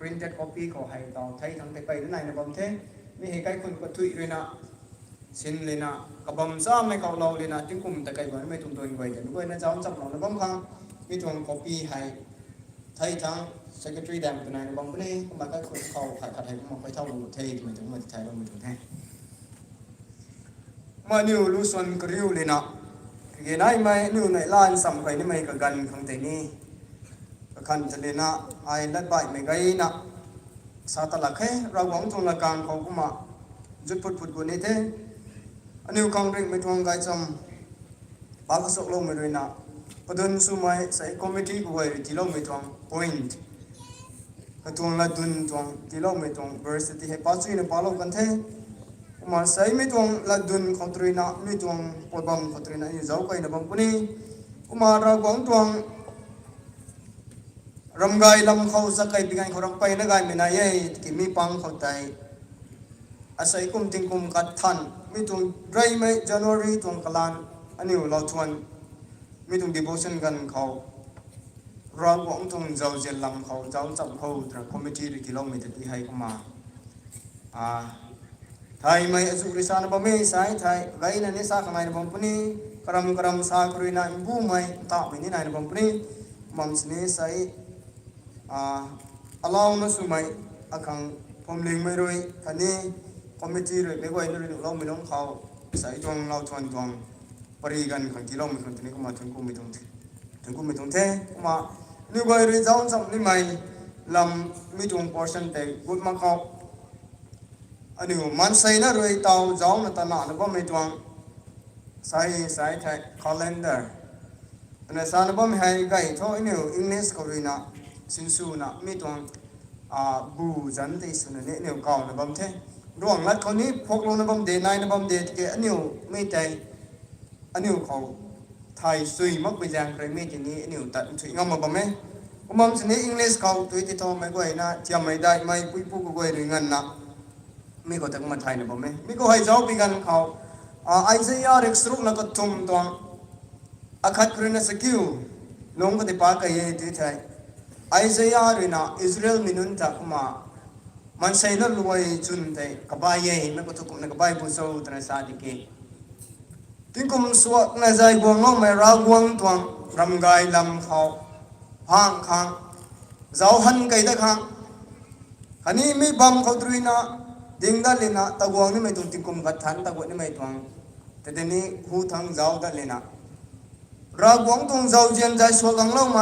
printed copy ขอให้ต่อไทยทั้งไปนั่นไหนนะบอมเทมีเหตุการณ์คนกดถุยเลยนะสินเลยนะกับบอมซ้ำไม่เขาเราเลยนะจึงกลุ่มแต่ไกลบ่ไม่ทุ่มตัวเองไปแต่ด้วยนะเจ้าจับเรานะบอมครั้งมีตัว copy ให้ไทยทั้ง secretary แดงตัวไหนนะบอมนี่ก็มาก็คนเขาขายขัดให้มาไปเท่าไทยไม่ถึงมาไทยเราไม่ถึงแท้มานิวรู้ส่วนกริ้วเลยนะเกี่ยนายไม่นิวในล้านสัมไปนี่ไม่กับกันครั้งแต่นี้ขันจะเลยนะไอ้ลัดใบไม่ไกลนะสาตลักให้เราหวังตรงละการเขาก็มาจุดพุดกุนี่เท่อันนี้กองเร่งไม่ทวงไกลจำปากสกลงไม่ด้วยนะประเด็นสุมาใส่คอมมิตี้กูไว้ที่เราไม่ทวง point กระทวงละดุนทวงที่เราไม่ทวง versity ให้ปัจจุบันปาลกันเท่มาใส่ไม่ทวงละดุนเขาตรีนะไม่ทวงปอบเขาตรีนะนี่เจ้าใครนะบังคนนี้มาเราหวังทวงรำไกลลำเขาสักไกลปีกันเขารำไปนักไกลไม่นายที่มีปังเขาใจอาศัยกุมติงกุมกัดทันมีตรงไรไม่ January ตรงกลางอันนี้เราชวนมีตรง devotion กันเขาเราหวังตรงเจ้าเจริญลำเขาเจ้าจับเขาตรงคอมมิตี้ที่เราไม่ได้ที่ให้เขามาไทยไม่สุริสานบ่ไม่สายไทยไกลนั่นนี่สักไม่นะบ่ปุ่นี่กรำสักรุยนั่นบูไม่ตาไม่นี่นายนะบ่ปุ่นี่มันสนี่ใส่allow นะสุไม่อาคังผมเลี้ยงไม่รู้คันนี้คอมมิตี้เลยไม่ไหวนั่นเราไม่ต้องเขาใส่จวงเราจวงปริกันขังที่เราไม่คนที่นี่ก็มาถึงกูไม่ต้องเทมานี่ก็เรื่องเจ้าสัมนี่ไม่ลำไม่จง portion แต่กุดมาเขาอันนี้มันใส่นะเลยเตาเจ้านั่นตาหน้าแล้วก็ไม่จวงใส่ไทย calendar อันนี้สารบ่ไม่ให้ไกลเท่านี้English เขาเลยนะสินสูนะมีตรงบูจันติสุนเนี่ยเนี่ยก่อนนะบัมเทร่วงลัดคนนี้พกลงนะบัมเดนายนะบัมเดที่อันนี้ไม่ใจอันนี้เขาไทยสุยมักไปแจงใครไม่ที่นี้อันนี้ตัดสุยงอมาบัมไหมบัมสินี้อังกฤษเขาตัวที่ทอไม่ก่อยนะจำไม่ได้ไม่ปุ้ยก่อยหรือเงินนะมีก็แต่ก็มาไทยนะบัมไหมมีก็ให้เจ้าปีกันเขาไอเซียเร็กซ์รุกนะก็ทุ่มตัวอาคัดครินสกิลลงก็ติปากยังที่ไทยไอเซียเรื่องนะอิสราเอลมินุนจากมามันใช้นั่นรวยจุนแต่กบายยังไม่ก็ทุกคนกบายผู้สู้ตระสาดิเกถึงกุมสวดในใจกวงน้องไม่รากวงตวงรำไกลำเขาพังขังเจ้าหันไกตะขังอันนี้ไม่บัมเขาตรีนะดิ้งได้เลยนะตะกวงนี่ไม่ต้องถึงกุมกัดทันตะกวงนี่ไม่ต้องแต่ทีนี้หูทั้งเจ้าได้เลยนะรากวงตรงเจ้าเจียนใจสวดกังเล่าไหม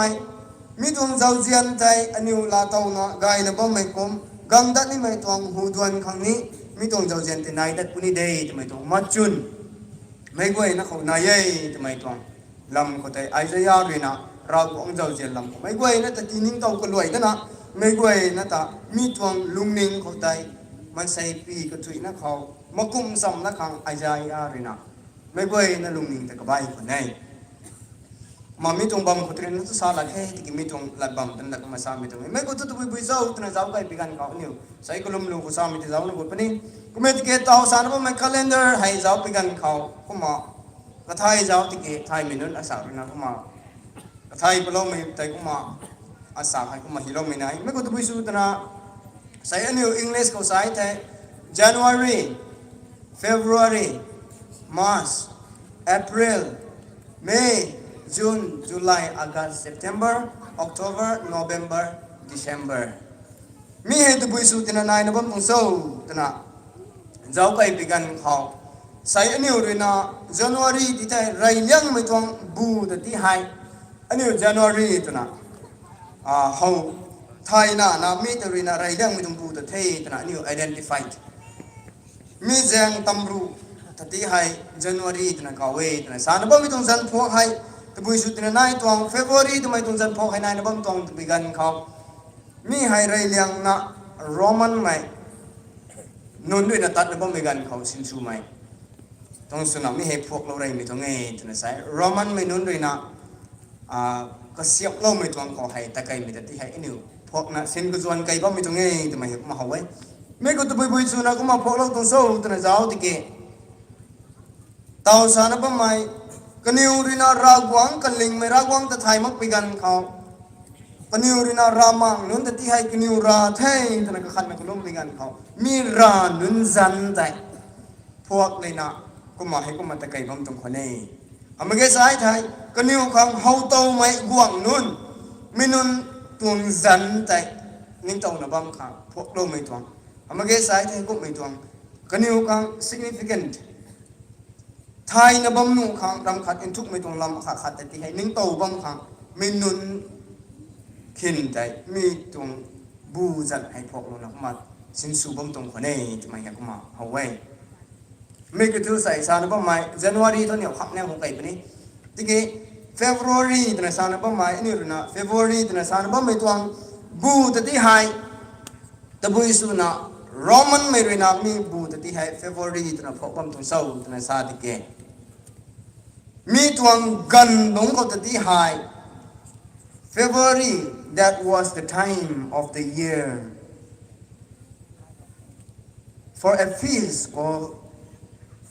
มีตรงzaojianใจอันนี้ลาตาวนะไกนะบ่ไม่คมกังดัดนี่ไม่ตรงหูดวนครั้งนี้มีตรงzaojianที่นายดัดปุ่นได้ที่ไม่ตรงมัดจุนไม่กวยนะเขานายที่ไม่ตรงลำเขาแต่ไอ้เจ้าเรื่องนะเราของzaojianลำไม่กวยนะแต่ที่นิ่งเต่าก็รวยกันนะไม่กวยนะแต่มีตรงลุงนิ่งเขาแต่มันใส่ปีกระจุยนะเขามากุมซ้ำนะครั้งไอ้เจ้าเรื่องนะไม่กวยนะลุงนิ่งแต่ก็ใบคนไหนมามีตรงบัมขุดเรียนนั่นสาระแค่ที่มีตรงลัดบัมตั้งแต่ก็มาสามีตรงนี้ไม่ก็ตัวบุยเจ้าตัวนั้นเจ้าก็ปีกันเขาเนี่ยใส่กลุ่มลูกสามีที่เจ้าเนี่ยบุปนิก็ไม่ติดเกตเอาสารบัมไม่ calendar ให้เจ้าปีกันเขาก็มาก็ไทยเจ้าติดเกตไทยมีนั่นอาสาเลยนะก็มาก็ไทยไปลงไม่แต่ก็มาอาสาให้ก็มาฮิโร่ไม่ไหนไม่ก็ตัวบุยสู้ตัวนั้นใส่อันนี้ English เขาใส่แต่ January February March April May June, July, August, September, October, November, December. Mi he tu bui su tina nai na bam tung so tina. Zau kai pigan khao. Sai aniu rina January ti tai rai liang mai tuang bu da ti hai. Aniu January tina. Hau Thai na mi ta rina rai liang mai tung bu da thei tina aniu identified. Mi jang tamru ta ti hai January tina ka we tina. Sa na bam mi tung san pho haiตบุยสุดในตวงเฟบรุรีทำไมตรงจันทร์พอให้นายนะบ้างตรงตบิกันเขามีให้ไรเลี้ยงนะโรมันไหมนนด้วยนะตัดนะบ้างบิกันเขาสินชูไหมตรงสนามมีให้พวกเราไรไม่ตรงไงถึงจะใช้โรมันไม่นนด้วยนะก็เสียบเราไม่ตรงเขาให้ตะไคร้ไม่ตัดที่ให้อินิวพวกนะเส้นกุศลไก่บ้างไม่ตรงไงทำไมมาเอาไว้ไม่ก็ตบุยสุดนะก็มาพวกเราตรงโซ่ถึงจะเจ้าที่เกเต่าสารบ้างไหมกันนิวรินาRavguangกันลิงไม่Ravguangแต่ไทยมักไปกันเขา kaniu rina ramang nun tati hai kaniu ra thei tana ka khan na kulum lingan khau mi ra nun zan dai phuak leina kuma hai kuma ta kai bam tum khone amage sai thai kaniu khang hau to mai guang nun minun tuang zan dai ning tau na bam khang phuak lo mai tuang amage sai thai kum mai tuang kaniu khang significant thai na bam nu khang ram khat in thuk mai tuang lam kha khat ti hai ning tau bam khang minun khiên tại mi tung bu giật hay phok luôn là mà xin su bông tung khné thì mày cũng mà hậu vậy mi cái thứ xảy ra nó bao mày January thôi nhiều khắp nè không kể bên thì cái February thì là sao nó bao mày như là February thì là sao nó bao mày tuang bu thì tí hai tập bui su na Roman mày rồi na mi bu thì tí hai February thì là phok bông tung sâu thì là sao thì cái mi tuang gần đúng có thì tí hai February, that was the time of the year for a feast called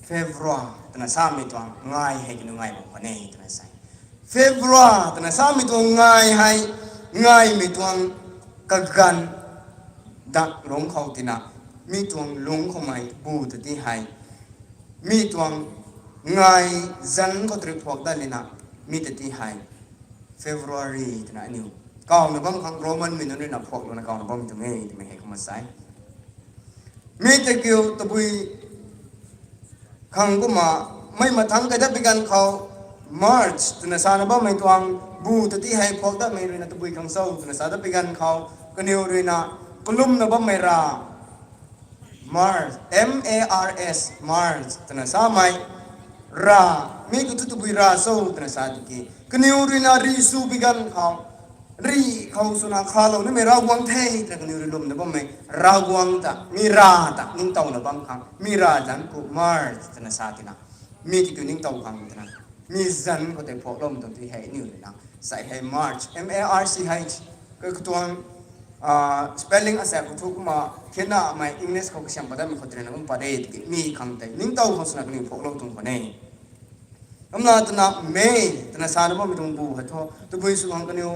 February. Tana sami tuang ngai hay kinu ngai mo kane tana sai. February tana sami tuang ngai mi tuang kagan dak long khau tina mi tuang long khau mai bu tati hai mi tuang ngai zan ko tri phok dalina mi tati hai February tana aniu kaw na bam khang Roman min nun na phok lo na kaw na bam tu nge ti me he kuma sai mi te kyu to bui khang kuma mai ma thang ka da bigan khaw March tana sa na bam mai tuang bu ta ti hai phok da mai na to bui khang sau tana sa da bigan khaw kaniu ri na kulum na bam mai ra Mars MARS Mars tana sa mai ra mi ku tu bui ra so tana sa ki kaniu rina ri su bigan khau ri khau suna khalo ni me Ravguang thei ta kaniu ri lum na bam me Ravguang ta mi ra ta ning tau na bam khang mi ra jan ku Mars tana sa tina mi ki ku ning tau khang tana mi zan ko te phok lom tum ti hai niu ni na sai hai March MARCH ka tuang spelling asa ku thu kuma khena mai English ko ksam pada mi khotre na bam pare ti mi khang tai ning tau ko suna kaniu phok lom tum ko nei amna tana May tana sa na bam tung bu ha tho tu bui su hang kaniu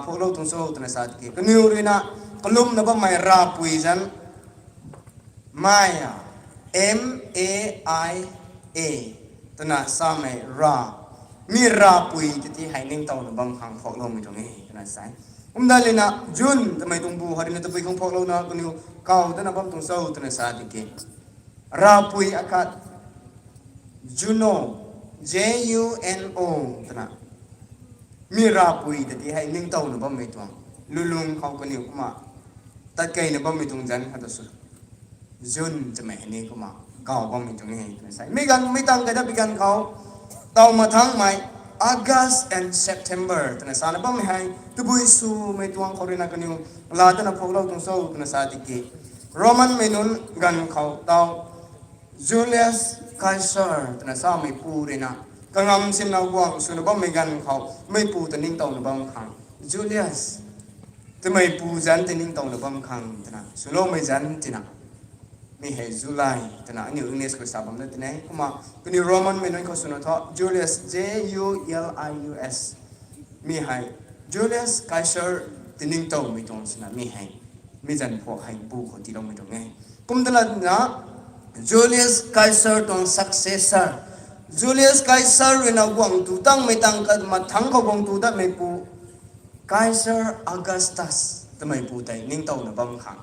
phok lo tung so tana sa ki kaniu rina kalum na bam mai ra pui jan Maya MAIA tana sa mai ra mi ra pui ti hai ning tau na bam khang phok lo mi tung nge tana sai dalina June tamai tung bu harina tu bui khong phok lo na kaniu kaw tana bam tung so tana sa ki ra pui akat Juno JUNO tana mira pui tati hai ning tau na bam mai tuang lulung khau kaniu kuma tat kai na bam mai tung jan ha su June chame ni kuma kaw bam mai tung nge tana sai mi gan mi tang ka da bigan kaw tau ma thang mai August and September tana sa na bam hai tu bui su mai tuang khorina kaniu la tana phok lo tung so tana sa ti ki Roman menun gan khau tau Julius Caesar tana sa mai pu rina kangam sim na guang su na bam mai gan khau mai pu ta ning tau na bam khang Julius te mai pu jan te ning tau na bam khang tana su lo mai jan tina mi he July tana ani English ko sa bam na tina kuma kuni Roman menun ko su na tho Julius JULIUS mi hai Julius Caesar te ning tau mi tong sina mi hai mi jan phok hai pu ko ti lo mi tong nge kum tala na Julius Caesar tong successor Julius Caesar rina guang tu tang mai tang ka ma thang ko guang tu da mai pu Caesar Augustus ta mai pu tai ning tau na bam khang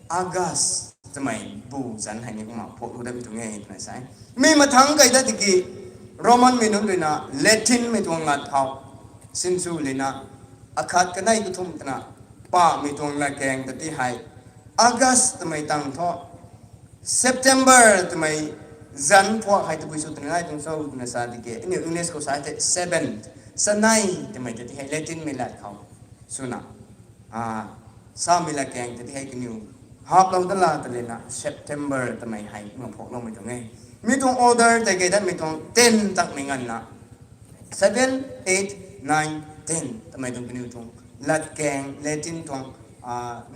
August ta mai bu jan hai ni ma phok lu da mi tu nge na sai mi ma thang kai da ti ki Roman minun rina Latin mi tu ngat thau sin su lina akhat ka nai ku thum tana pa mi tu la keng ta ti hai August ta mai tang tho September to my zan po hai tu bisu tnai tung so na sa dike in English ko sa te 7th sa 9 te mai te hai Latin milat khau suna sa mila keng te hai kinu hap long ta la te na September te mai hai ma phok long mai tu nge mi tung order te ge da mi tung 10 tak mi ngan na 7 8 9 10 te mai tung kinu tung lat keng Latin tung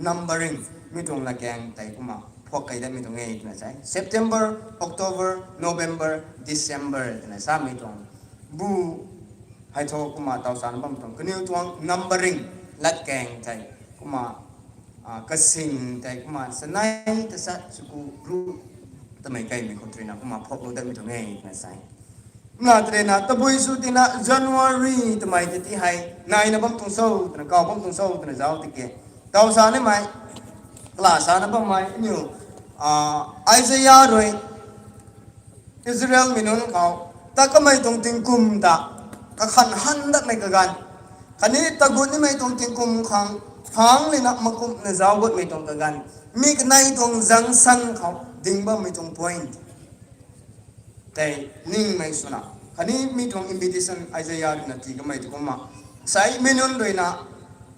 numbering mi tung la keng tai kuma phok kai da mi tung nge na sai September October November December na sa mi tung bu hai tho kuma tau san bam tung kniu tung numbering ลัดแกงใจก็มากระสิงใจก็มาสนายแต่สัตว์สุกุรู้ทำไมไกลมีคนเทรนก็มาพบรู้ได้ไม่ถึงไงนะใส่นาเทรนตะบุยสุตินะ January ทำไมจะที่ให้นายนะบังตรงโซ่แต่เก่าบังตรงโซ่แต่เจ้าติเกะเก่าสารนี่ไหมกล้าสารนะบังไหมนิวไอเซียด้วยอิสราเอลมีนู้นเขาแต่ก็ไม่ตรงติงกุมตะก็ขันหันดักไม่กันคันนี้ตะกุนนี่ไม่ตรงติงกุมขังพังเลยนะมากุมในเจ้าบุตรไม่ตรงกันมีกันในตรงจังสันเขาดึงบ้าไม่ตรง point แต่นิ่งไม่สุนัขคันนี้มีตรง invitation ไอเซียนาทีก็ไม่ถูกมาใส่มีนู้นด้วยนะ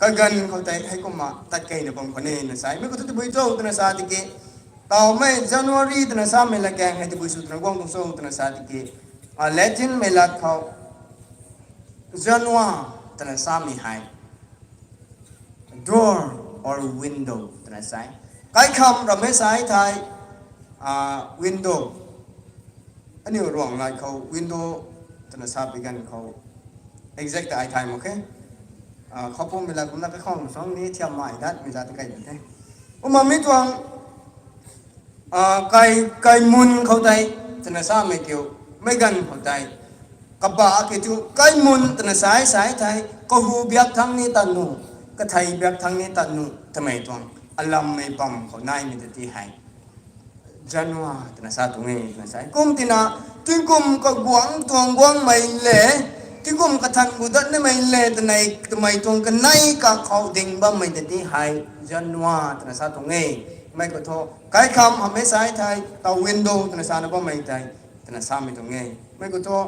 กันเขาแต่ให้ก็มาตัดไก่ในบางคนเองนะใส่ไม่ก็ต้องไปโจ้ตัวนั้นสาธิตต่อไม่ January ตัวนั้นสาไม่ละแกงให้ตัวบุษตัวนั้นกวางตรงโซ่ตัวนั้นสาธิตLatin ไม่ละเขา January ตัวนั้นสาไม่ให้ door or window ตัวนั้นใส่ใครคำเราไม่ใส่ไทยwindow อันนี้รวงเลยเขา window ตัวนั้นสาไปกันเขา exact ไอ time โอเคเขาพูดเวลาคุณนักข้องสองนี้เทียมใหม่ดัดไม่ได้ไกลแบบนี้มาไม่ตวงไก่มุนเขาใจธนาสาไม่เกี่ยวไม่กันเขาใจกับบ้าเกี่ยวไก่มุนธนาสายไทยก็หูเบียกทั้งนี้ตันนูก็ไทยเบียกทั้งนี้ตันนูทำไมตวงอัลลัมไม่ปั๊มเขานายไม่ได้ที่ให้จันว่าธนาสาตรงนี้ธนาสายกุมตินาถึงกุมก็กวางตวงกวางไม่เละที่กุมกระทันกุดัดนี่ไม่เละแต่ในทำไมตวงกันในกับเขาดิ่งบ้าไม่ได้ที่ให้จันว่าธนาสาตรงนี้ไม่ก็โทษใครคำทำให้สายไทยต่อ window ธนาสารนับว่าไม่ไทยธนาสารไม่ตรงไงไม่ก็โทษ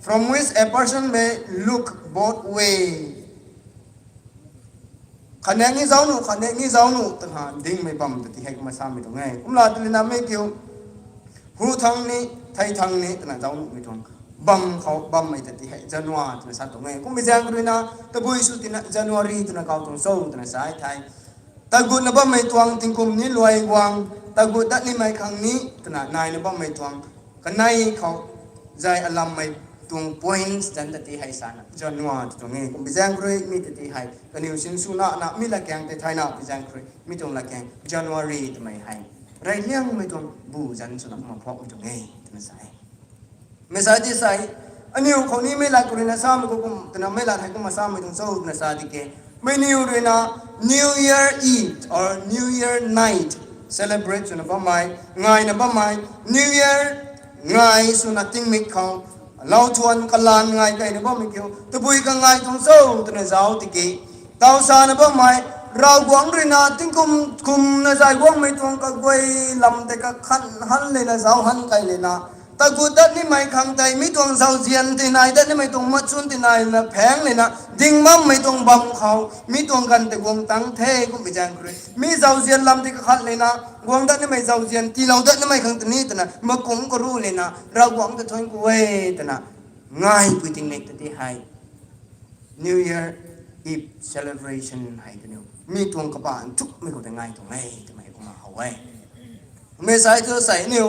from which a person may look both way คะแนนนี้เจ้าหนูคะแนนนี้เจ้าหนูต่างหากดิ้งไม่ปั๊มแต่ที่ให้ก็มาสามไม่ตรงไงผมลาตัวนี้นะไม่เกี่ยวหูทางนี้ไทยทางนี้แต่เจ้าหนูไม่ตรงบัมเขาบัมไม่แต่ที่ให้จันวาธนาสารตรงไงผมไม่แจ้งด้วยนะแต่บุยสุตินะ January ธนาเขาตรงโซ่ธนาสายไทยตะกุดนะบ่ไม่ตวงติงกุมนี้รวยกวางตะกุดดัดนี่ไม่ครั้งนี้ขนาดนายนะบ่ไม่ตวงกันในเขาใจอลัมไม่ตวง points จันตติให้สานะจนว่าตรงนี้ผมไปแจ้งเลยมีตติให้กันนิวสินสุนันะมีละแกงแต่ไทยนะไปแจ้งเลยมีตรงละแกง January ทำไมให้ไรเลี้ยงไม่ตวงบูจันสุนัขมาพอกตรงนี้ไม่ใช่ไม่ใช่ที่ใส่อันนี้คนนี้ไม่ละกุรินาซาไม่ก็คุมแต่นะไม่ละให้ก็มาซาไม่ตรงโซ่นะซาดิเกไม่นิวด้วยนะ New Year Eve or New Year Night celebrate สุนัขบ้าไม้ง่ายนะบ้าไม้ New Year ง่ายสุนัขติ้งมิกเขาเราชวนกันลานง่ายไกลนะบ้าไม่เกี่ยวตะบุยกันง่ายตรงโซ่ตัวนั้นเจ้าติกีเต้าสานะบ้าไม้เราหวังด้วยนะติ้งคุมนะใจหวังไม่ตรงกับไว้ลำแต่ก็ขันหันเลยนะเจ้าหันไกลเลยนะตะกูดัดนี่ไม่ขังใจไม่ตรงเสาเจียนที่นายดัดนี่ไม่ตรงมัดชุนที่นายนะแพงเลยนะดิ่งมั่มไม่ตรงบัมเขามีตรงกันแต่วงตั้งเท่ก็ไม่แจ้งเลยมีเสาเจียนลำที่ก็ขัดเลยนะวงดัดนี่ไม่เสาเจียนที่เราดัดนี่ไม่ขังตัวนี้แต่นะมาคงก็รู้เลยนะเราหวังจะทนกูเว้แต่นะง่ายไปถึงในที่ให้ New Year Eve celebration ให้กันอยู่มีตรงกระบาลทุกไม่ก็แต่ง่ายตรงไหนทำไมก็มาเอาไว้ไม่ใส่เธอใส่นิว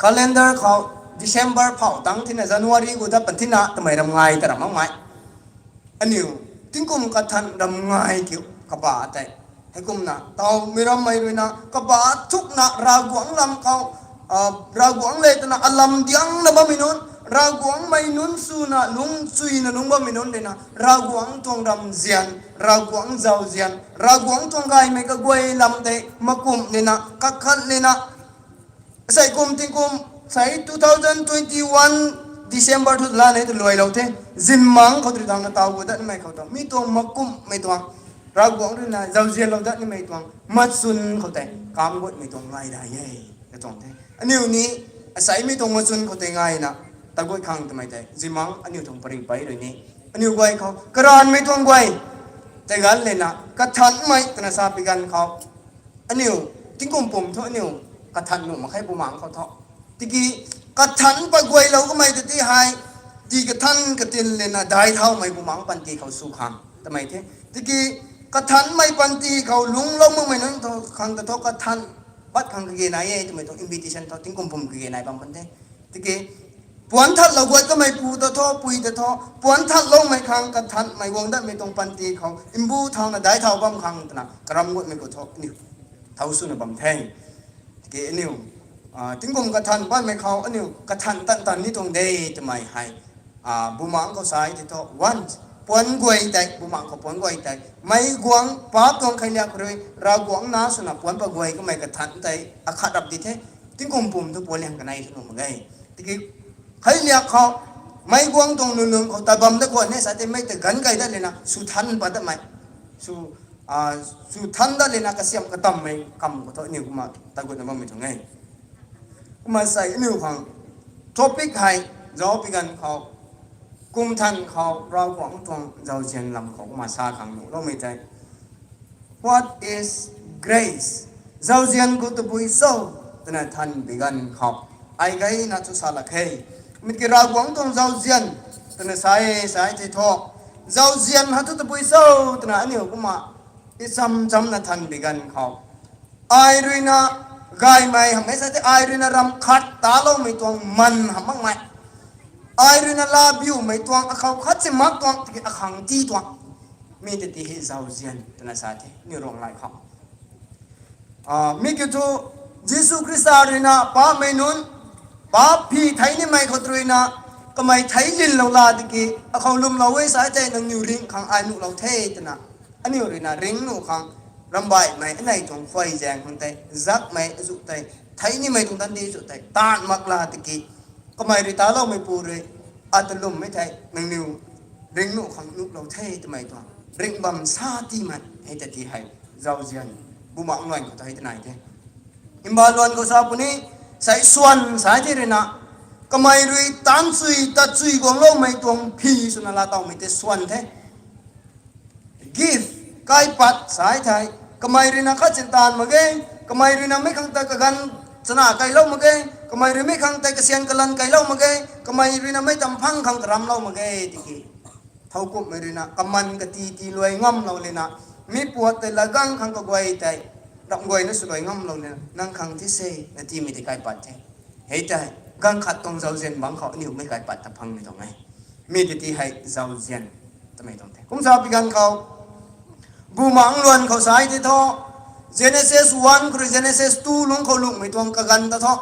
calendar เขา December เผาตั้งที่ใน January กูจะเป็นที่น่ะทำไมรำไงแต่รำไม่อันนี้ทิ้งกุมกระทันรำไงเกี่ยวกับป่าแต่ให้กุมน่ะเตาไม่รำไม่ด้วยนะกับป่าทุกน่ะรากวงลำเขารากวงเลยแต่น่ะอลัมเดียงนะบ่มีนุนรากวงไม่นุนสูน่ะลุงซุยน่ะลุงบ่มีนุนเลยนะรากวงตรงรำเจียนรากวงเจ้าเจียนรากวงตรงไงไม่ก็กวยลำแต่มากุมเลยนะกักขันเลยนะใส่กุมทิ้งกุมใส่2021 December ทุกล้านเนี่ยตัวรวยเราเท่จิมมังเขาตรีดังนะตาวกูดัดไม่เขาต้องมีตัวมักกุมไม่ตัวรากวงด้วยนะเจ้าเจียนเราดัดนี่ไม่ตัวมัดซุนเขาแต่กามกดไม่ตัวง่ายได้ยัยก็ต้องเท่อันนี้ใส่ไม่ตัวมัดซุนเขาแต่ง่ายนะตะกวยขังทำไมแต่จิมมังอันนี้ต้องปริไปเลยนี่อันนี้กวยเขากระดานไม่ตัวกวยแต่กันเลยนะกระทันไม่ตนะซาปิกันเขาอันนี้ทิ้งกุมปุ่มเท่านี้กระทันหนุ่มมาให้ปูมังเขาเถาะทีกี้กระทันปะกวยเราก็ไม่จะที่หายทีกระทันกระตินเลยนะได้เท่าไม่ปูมังปันตีเขาสู้ขังทำไมเท่ทีกี้กระทันไม่ปันตีเขาลุงล้มมึงไม่นั่นเท่าขังแต่เท่ากระทันวัดขังกระเกนายทำไมต้องอินวิทิชันเท่าทิ้งกุมปุ่มกระเกนายบางปันเท่ทีกี้ปู วนทัดเรากวดก็ไม่ปูตะท้อปุยตะท้อปวนทัดลงไม่คังกระทันไม่วงได้ไม่ตรงปันตีเขาอิมบูเท่าน่ะได้เท่าบัมคังนะกระมงดไม่กดท้อนี่เท่าสุนบัมแทงเกนิวถึงกงกระทันบ้านไม่เขาอันนิวกระทันตันนี่ตรงเดย์จะไม่ให้บุมังเขาสายที่ท้อวันปวนกวยแต่บุมังเขาปวนกวยแต่ไม่กวงป้าตรงใครเรียกเลยเรากวงน้าสนับปวนปะกวยก็ไม่กระทันแต่อาคาดับดีเท่ถึงกงปุ่มทุกปวนเลี้ยงกันในทุกหนุ่มไงที่ใครเรียกเขาไม่กวงตรงนุ่งเขาตาบำตะกวนเนี่ยสายแต่ไม่แต่กันไกลได้เลยนะสุทันปัดไม่สุทันได้เลยนะกระเสียมกระตำไม่กำก็ท้อนิวมาตะกวนจะบำไม่ถึงไงมาใส่นิวของท็อปิกให้เราไปกันเขากุมทันเขาเราหวังตรงเราเชียนลำของมาซาขังหนูเราไม่ใจ What is grace เราเชียนกุตบุยโซ่ตอนทันไปกันเขาไอ้ไก่น่าจะสาลักเฮมิตรเราหวังตรงเราเชียนตอนสายที่ทอกเราเชียนฮัตุตบุยโซ่ตอนนี้ก็มาอิสมจำน่าทันไปกันเขาไอ้ด้วยนะกายไม่ทำให้สัตย์ไอ้ด้วยนะรำคัดตาเราไม่ตวงมันทำบ้างไหมไอ้ด้วยนะลาบิวไม่ตวงเขาคัดเสมักตวงที่ขังจีตวงมีแต่ที่เจ้าเจียนตนะสัตย์นี่รองไรเขามีกี่ตัวยิสุคริสต์ด้วยนะป้าไม่นุนป้าพี่ไทยนี่ไม่เขาด้วยนะก็ไม่ไทยยินเราลาดิกีเขาลุมเราไว้สายใจนังนิวริงขังไอ้หนุเราเทตนะอันนี้ด้วยนะริงหนุขังรำบายไม่ในตรงไฟแจงคนไทยจักไม่สุดไทยไทยนี่ไม่ตรงทันดีสุดไทยตานมักลาติกีก็ไม่ริตาเราไม่ปูเลยอาตลุมไม่ไทยนังนิวริงนุขังนุเราเททำไมตัวริงบัมซาที่มันให้แต่ที่ให้เราเจียนบุมังลอยเขาไทยที่ไหนเทอิมบาลวนเขาสาปุนี้ใส่ส่วนสายที่เรนะก็ไม่ริตันซุยตัดซุยกองเราไม่ตรงพีสุนัลาตองไม่แต่ส่วนเท give กายปัดสายไทยก็ไม่รินะข้าจินตานมาเกยก็ไม่รินะไม่ขังตะกันสนาไกลเล่ามาเกยก็ไม่ริไม่ขังตะกเสียนกลันไกลเล่ามาเกยก็ไม่รินะไม่จำพังขังกรำเล่ามาเกยติกีเท่ากุบไม่รินะกำมันกตีรวยง่อมเราเลยนะมีปวดแต่ละกังขังก็กวยใจดับกวยนั่นสุดรวยง่อมเราเนี่ยนั่งขังที่เซ่นาทีไม่ได้กายปัดใจเฮ้ยใจกังขัดตรงเจ้าเซียนบังเขานิ้วไม่กายปัดตะพังไม่ต้องไงมีแต่ที่ให้เจ้าเซียนทำไมต้องแต่ผมทราบปีกันเขาบูมังล้วนเขาสายที่ท้อ Genesis 1 คือ Genesis 2ลุงเขาลุงไม่ตวงกันตะท้อ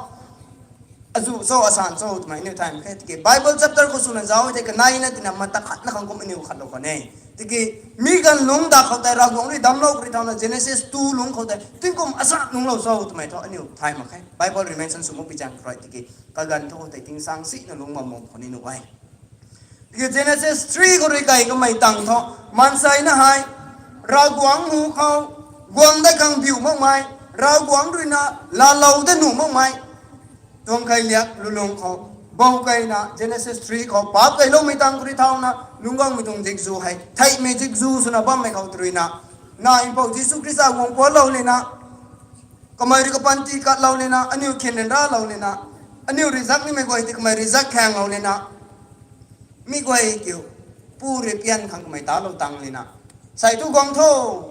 อาจุโซอาสานโซทำไมนิวไทม์แค่ที่ Bible chapter เขาสุนันจ้าที่กันนายนั่นที่นั่นมันตะขัดนักขังก็ไม่นิวขัดเราคนนี้ที่มีกันลุงดักเขาแต่เราของนี่ดำเราคือทำนะ Genesis 2ลุงเขาแต่ถึงก็อาสานลุงเราโซทำไมท้อนิวไทม์มาแค่ Bible remains สมมติพิจารณ์ใครที่กันท้อแต่ทิ้งสังสินั่นลุงมามองคนนี้หนูไว้ที่ Genesis 3ก็เรื่องใครก็ไม่ตั้งท้อมันใส่นะให้เราหวังหูเขาหวังได้กังผิวมากมายเราหวังด้วยนะลาเราได้หนูมากมายตรงใครเรียกลุงเขาบอกไงนะ Genesis 3เขาป้าไก่เราไม่ตั้งกริเท่านะลุงก็ไม่ต้องจิกซูให้ไทยไม่จิกซูสุนับไม่เขาตรีนะนาอินพอจิสุคริสต์วงพ่อเราเลยนะก็ไม่ริกปันติกัดเราเลยนะอันนี้เขียนเราเราเลยนะอันนี้ริซักนี่ไม่ก่อยที่ก็ไม่ริซักแข่งเราเลยนะมีก่อยเกี่ยวผู้เรียนขังก็ไม่ตาเราตังเลยนะใส่ทุกกองโท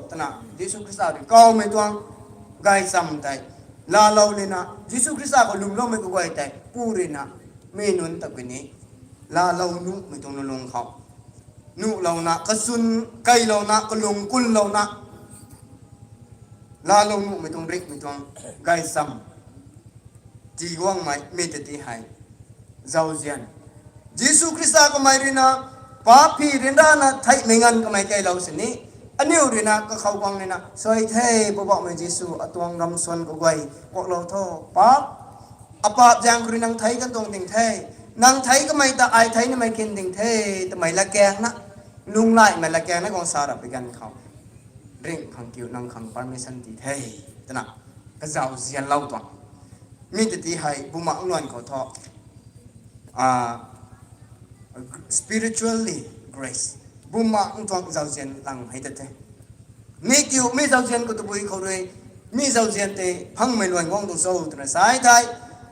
ตนะยิสุคริสต์ก็ไม่ตวงไกซ้ำแต่ลาเราเลยนะยิสุคริสต์ก็ลุมเราไม่ก็ไกแต่ผู้เรียนนะไม่นุนตะกุนี้ลาเรานุไม่ต้องลงเขานุเรานะกระสุนไกเรานะกระลงกุลเรานะลาเรานุไม่ต้องริกไม่ต้องไกซ้ำจีว่างไม่ไม่แต่ที่ให้เจ้าเจียนยิสุคริสต์ก็ไม่เรียนนะป้าพี่เรียนได้นะไทยไม่งั้นก็ไม่ใจเราสินี่อันนี้เรียนนะก็เขากวางเลยนะสวยเท่บอกไม่ยิสุอตวงรำสวนก็ไว้บอกเราโทป้าอาป้าอย่างคือนางไทยกันตรงดิ่งเท่นางไทยก็ไม่ตาไอไทยนี่ไม่กินดิ่งเท่แต่ไม่ละแกงนะลุงไล่ไม่ละแกงนะกองสาระไปกันเขาเร่งขังกิ้วนางขังปาไม่สันติเท่แต่นะก็เจ้าเสียนเล่าตัวมีแต่ที่ให้บุมังล้วนเขาทอspiritually grace บุมมาอุ้งทองเจ้าเจียนหลังให้เตะมีคิวมีเจ้าเจียนก็ตัวบุยเขาเลยมีเจ้าเจียนเตะพังไม่ล้วนว่องตัวโซ่ตัวสายไทย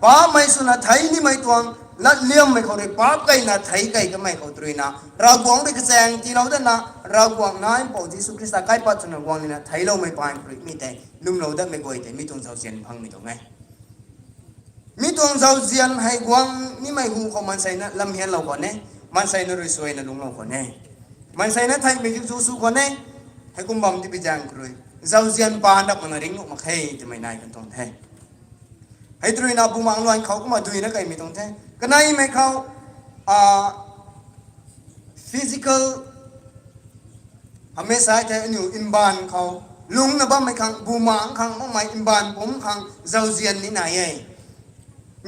ป้าไม่สุนัขไทยนี่ไม่ตวงลัดเลี้ยมไม่เขาเลยป้าไก่นาไทยไก่ก็ไม่เขาตัวนะเรากวางได้กระแสงที่เราได้นะเรากวางนั้นพอที่สุคริสต์ไก่ปัจจุบันกวางนี่นะไทยเราไม่ปานมีแต่ลุ่มเราได้ไม่ก่อยแต่มีตรงเจ้าเจียนพังไม่ตรงไง มีตัวเจ้าเจียนให้กวางนี่ไม่หูของมันใส่นะลำเฮียนเราก่อนเนี่ยมันใส่นะรวยสวยนะลุงเราก่อนเนี่ยมันใส่นะไทยมีจุดสู้ก่อนเนี่ยให้กุมบอมที่ไปจางกรุยเจ้าเจียนปานดักมันริงออกมาให้จะไม่นายกันตรงแท้ให้ตรีนาบุมังลอยเขาก็มาดูนะใครมีตรงแท้ก็นายไม่เขาphysical ทำให้สายใจอยู่อินบานเขาลุงนะบ้าไม่ขังบูมังขังมั่งไม่อินบานผมขังเจ้าเจียนนี่ไหนเอง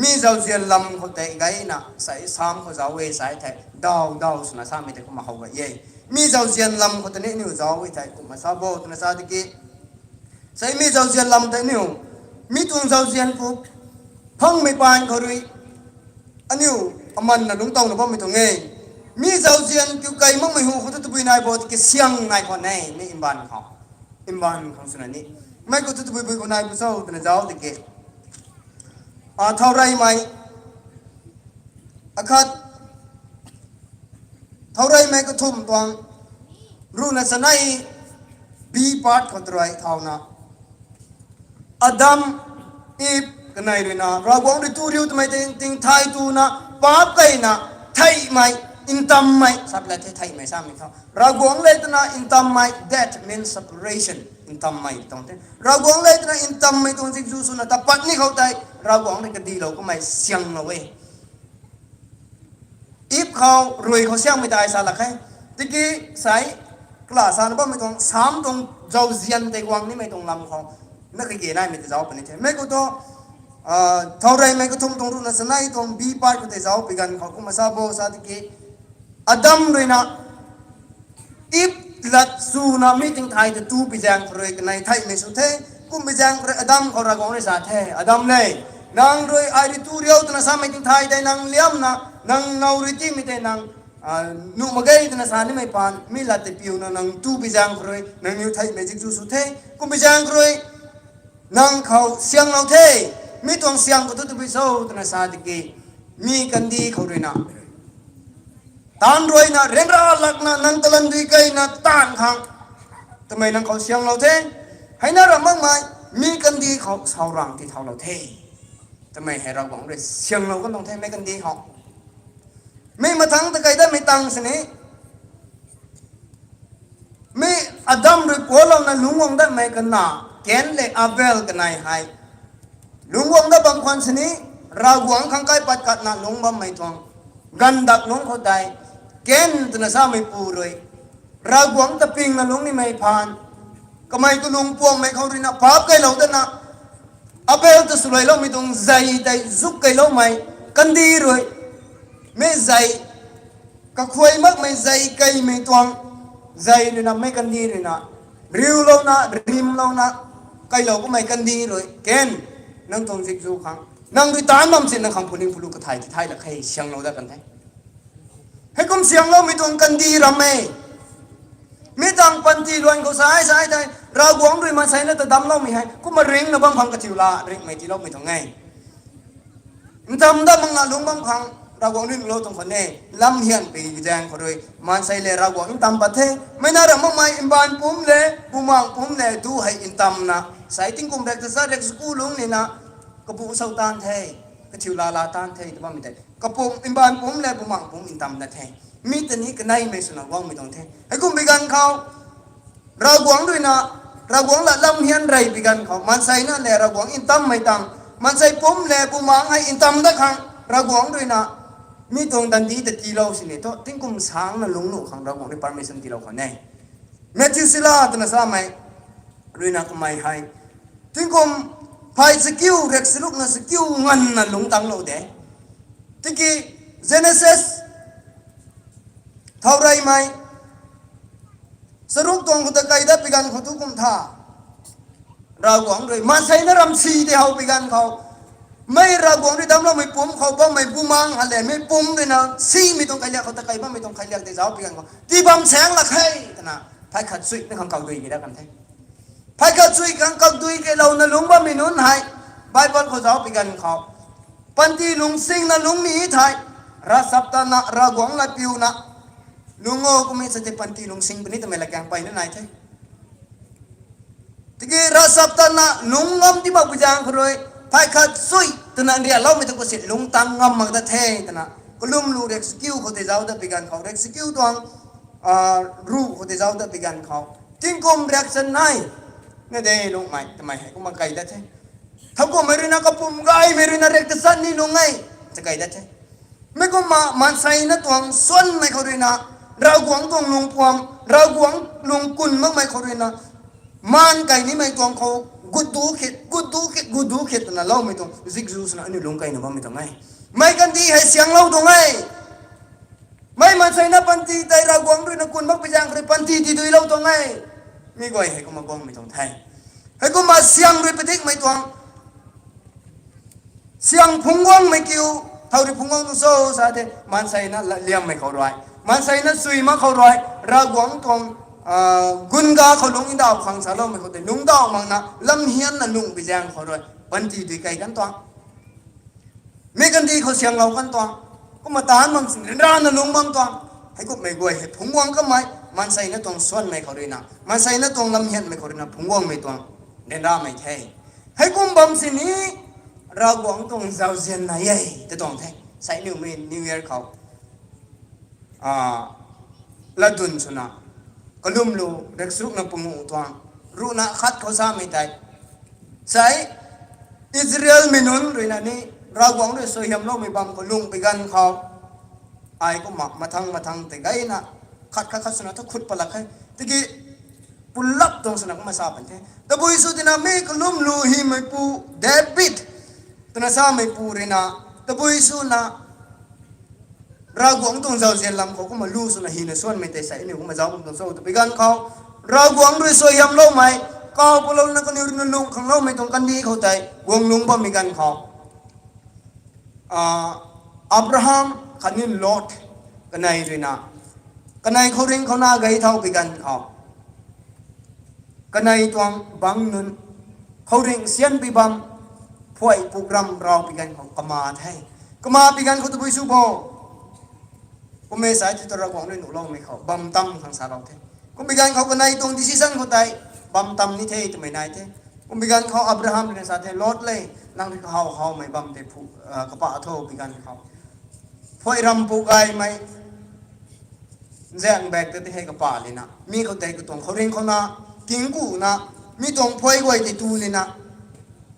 มีเจ้าเจียนลำเขาแต่ไงนะใส่ซ้ำเขาเจ้าเวสายแท้ดาวสุนัขซ้ำไม่แต่เขามาเขาไว้เย่มีเจ้าเจียนลำเขาแต่เนี่ยเจ้าเวสายเขามาซาโบตุนซาติกิใส่มีเจ้าเจียนลำแต่เนี่ยมีตัวเจ้าเจียนปุ๊บพังไม่ปานเขาเลยอันนี้มันนะลุงตองนะพ่อไม่ตรงเองมีเจ้าเจียนเกี่ยวกับมั่งไม่หูเขาจะตุยนายบอกที่เสียงนายคนไหนนี่อินบานเขาอินบานของสุนัขนี่ไม่ก็จะตุยคนนายผู้เจ้าตัวเจ้าติกิเท่าไรไหมอาคัดเท่าไรไหมก็ทุ่มตวงรู้นะสนัยบีพาร์ทของตัวเท่านะอดัมอีฟกันไหนเลยนะเราบอกด้วยตัวเดียวทำไมถึงไทยตัวนะป้าไก่นะไทยไหมอินตัมไหมสับเลยไทยไหมซ้ำอีกเขาเราบอกเลยตัวนะอินตัมไหม that means separation อินตัมไหมตรงนี้เราบอกเลยตัวนะอินตัมไหมตรงที่จู่ๆนะแต่ปัจนี่เขาใจเราบอกในคดีเราก็ไม่เสียงเอาไว้อีฟเขารวยเขาเสียงไม่ได้สาระใครตะกี้ใส่กล้าสารบ้าไม่ตรงสามตรงเจ้าเจียนแต่กวางนี่ไม่ตรงลำเขานักเกี่ยนได้ไม่ได้เจ้าปนิเทไม่ก็ตัวเท่าไรไม่ก็ทุ่มตรงรุ่นนั้นสนัยตรงบีพาร์ทก็ได้เจ้าไปกันเขาก็มาซาโบซาตะกี้อดัมเลยนะอีฟหลัดสูนะไม่ถึงไทยจะตู้ไปแจงรวยกันในไทยไม่สุดเท่กุมไปแจงรวยอดัมเขาระกองในสาเทอดัมเลยนางรวยไอริตูเรียวตัวนั้นสาไม่ถึงไทยได้นางเลี้ยมนะนางนาริติไม่ได้นางนุ่มเกยตัวนั้นสานี่ไม่ปานไม่ลัดแต่ผิวนะนางตู้ไปแจงรวยนางนิวไทยไม่จิกจูสุดเท่กุมไปแจงรวยนางเขาเสียงเราเท่มีตัวเสียงก็ตัวไปโซ่ตัวนั้นสาตะกี้มีกันดีเขาด้วยนะตานรวยนะเร่งราหลักนะนังตะลันดีไกนะตานขังทำไมนังเขาเสียงเราเท่ให้น่ารักมากมายมีกันดีเขาเสารังที่เท่าเราเท่ทำไมให้เราหวังเลยเสียงเราก็ต้องเท่ไม่กันดีเขาไม่มาทั้งตะไกได้ไม่ตังสินี้ไม่อดัมหรือผัวเรานะลุงวงได้ไม่กันนะแกนเลยอาเบลกันนายให้ลุงวงได้บางคนสินี้เราหวังข้างใกล้ปัดกัดนะลุงบ่ไม่ทวงกันดักลุงเขาได้เกณฑ์ตัวนั้นสาไม่ปูเลยเราหวังตะปิงนะลุงนี่ไม่ผ่านก็ไม่ก็ลุงพวงไม่เขาเรียนภาพไกลเราแต่นะอาเบลตัวสวยเราไม่ต้องใจได้ซุกไกลเราไม่กันดีเลยไม่ใจก็คุยมากไม่ใจไกลไม่ทวงใจเนี่ยนะไม่กันดีเลยนะริวเรานะริมเรานะไกลเราก็ไม่กันดีเลยเกณฑ์นั่งตรงจิกจูขังนั่งด้วยตามั่มเส้นนั่งคำพูดนิ่งพูดลูกกระไทยที่ไทยละใครเสียงเราได้กันไทยให้กุมเสียงเราไม่ตรงกันดีรำเมไม่ต่างปันทีลวนเขาสายไทยเราหวังด้วยมาใส่แล้วแต่ดำเราไม่ให้กุมมาเร่งนะบางพังกระถิวลาเร่งไม่ที่เราไม่ต้องไงมันทำได้บางนาลุงบางพังเราหวังด้วยเราต้องคนเน่ลำเฮียนปีแจงเขาด้วยมันใส่เลยเราหวังอินตามประเทศไม่น่ารักมากมายอินบานปุ่มเลยปุ่มมังปุ่มเลยดูให้อินตามนะใส่ทิ้งกุมเด็กจะใส่เด็กสกูลุงนี่นะกระปุกเสาตานเทกระถิวลาตานเทแต่ว่าไม่ได้กระปุกอินบานปุ่มเลยปุ่มมังปุ่มอินตามนะเทมีแต่นี้ก็ในไม่สนว่างไม่ต้องเทให้กุมไปกันเขาเราหวังด้วยนะเราหวังละลำเฮียนไรไปกันเขามันใส่นั่นแหละเราหวังอินตามไม่ตังมันใส่ปุ่มเลยปุ่มมังให้อินตามได้ครั้งเราหวังด้วยนะมีตรงดันดีแต่ที่เราสิเนี่ยต้องทิ้งกุมช้างนะลุงหนูของเราหวังในปาร์เมสันที่เราคนแน่แมทธิวศิลาตัวนั้นสามัยด้วยนะก็ไม่ให้ทิ้งกุมพายสกิลเร็กสลุกนะสกิลงันนะลุงตั้งเราเด้ที่กี้เจเนซิสเท่าไรไหมสรุปตรงคนตะไกได้ไปกันเขาทุกกุมท่าเราหวังเลยมาใช้นรำซีที่เขาไปกันเขาไม่เราหวังด้วยดำเราไม่ปุ่มเขาบ้างไม่ปุ่มมังอะไรไม่ปุ่มด้วยนะซีไม่ต้องใครเรียกเขาตะไกบ้างไม่ต้องใครเรียกแต่เจ้าไปกันเขาที่บังแสงละใครนะพายขัดสุยในคำเก่าดุยกี่ได้กันแท้พายขัดสุยคำเก่าดุยกี่เรานะลุงบ้างไม่นุนให้ใบเบิลเขาเจ้าไปกันเขาปันที่ลุงสิงนะลุงมีไทยรัศตนะเราหวังละปิวนะลุงโง่ก็ไม่สติปันที่ลุงสิงปนิดทำไมละแกงไปนั่นไหนใช่ที่กี้รัศตนะลุงงอมที่มาปุจางเขาเลยพายขัดสุย ตนันเรียเราไม่ต้องกสิลุงตังงำมักตะเทตนะก็ลุ่มลูเร็กสกิลเขาที่เจ้าได้ไปกันเขาเร็กสกิลตัวรูเขาที่เจ้าได้ไปกันเขาจริงกุมเรียกสันไนเนี่ยเดี๋ยวลุงไม่ทำไมให้กูมาไกลได้ใช่ถ้ากูไม่รู้นะก็ปุ่มไกลไม่รู้นะเร็กตะสันนี่ลุงไงจะไกลได้ใช่ไม่กูมามันใส่นะตัวส่วนไม่เขาเรียนนะเราหวังตัวลุงพวงเราหวังลุงกุนมั่งไม่เขาเรียนนะมันไกลนี่ไม่ตัวเขากูดูคิดนะเราไม่ต้องซิกซูสนะนี่ลุงไกลนะว่าไม่ต้องไงไม่กันดีให้เสียงเราตรงไงไม่มาใส่นะปันทีแต่เราหวังด้วยนะกุนมักไปยังหรือปันทีที่ดูเราตรงไงมีก้อยให้กูมากองไม่ต้องไทยให้กูมาเสียงด้วยปฏิกไม่ต้องเสียงพุ่งว่างไม่เกี่ยวเท่าที่พุ่งว่างต้องโซ่ซะเถอะมันใส่นะเลี้ยงไม่เข้าร้อยมันใส่นะซุยมาเข้าร้อยเราหวังตรงกุนกาเขาลงอินดาวขังสารเราไม่เข้าแต่ลุงดาวมังนะลำเฮียนนะลุงไปยังเขาร้อยปันทีด้วยไก่กันตัวไม่กันดีเขาเสียงเรากันตัวก็มาตานมังสิ่งร้านนะลุงบางตัวให้กูไม่กลัวให้พุ่งว่างก็ไม่มันใส่นะตรงส่วนไม่เขาเลยนะมันใส่นะตรงลำเฮียนไม่เขาเลยนะพุ่งว่างไม่ตัวเดินราไม่ใช่ให้กูบัมสินี้เราหวังตรงเจ้าเซียนนายจะต้องแท้ใส่นิวเมนนิวเยียร์เขาละดุนชนะก็ลุ่มลูเด็กสุกนับปุ่มตัวรู้นะขัดเขาซ้ำไม่ได้ใส่อิสราเอลไม่นุนด้วยนะนี่เราหวังด้วยสยามโลกไม่บังก็ลุงไปกันเขาไอ้ก็มาทางแต่ไงนะขัดสนะถ้าขุดปลักให้ตะกี้ปุลับตรงสนะก็มาซาเป็นแท้แต่บุยสุดินามีก็ลุ่มลูหิไม่ปูเดบิดตนะซาไม่ปูเรนะแต่บุยสุนะเราหวังตรงเจ้าเสียนลำเขาก็มาลู่สุนะหินส่วนไม่แต่ใส่เนี่ยก็มาเจ้าตรงโซ่แต่ไปกันเขาเราหวังด้วยสยามโลกไม่ก็พวกเรานั่นก็นิวลุงของเราไม่ตรงกันดีเขาใจวงลุงบ่มีกันเขาอับราฮัมขันนินโลดกันในด้วยนะกันในเขาเร่งเขาหน้าไกเท่าไปกันเขากันในตัวบังนุนเขาเร่งเสียนไปบังพวยปุกรำเราไปกันเขากมาไทยกมาไปกันเขาตะบุยสุโบก็ไม่สายที่ตัวเราของด้วยหนูลองไม่เขาบัมตั้มทางสารเราเทก็มีการเขากันในตรงดิซิซันเขาใจบัมตั้มนี่เทจะไม่นายเทก็มีการเขาอับราฮัมในสายเทลดเลยนั่งที่เขาไม่บัมเทผูกระปะโทไปกันเขาพวยรำปุกไอไม่แจ้งแบกแต่ให้กระปะเลยนะมีเขาใจก็ตรงเขาเร่งเขาหน้ากิงกูนะมีตรงพวยไว้ในตูเลยนะ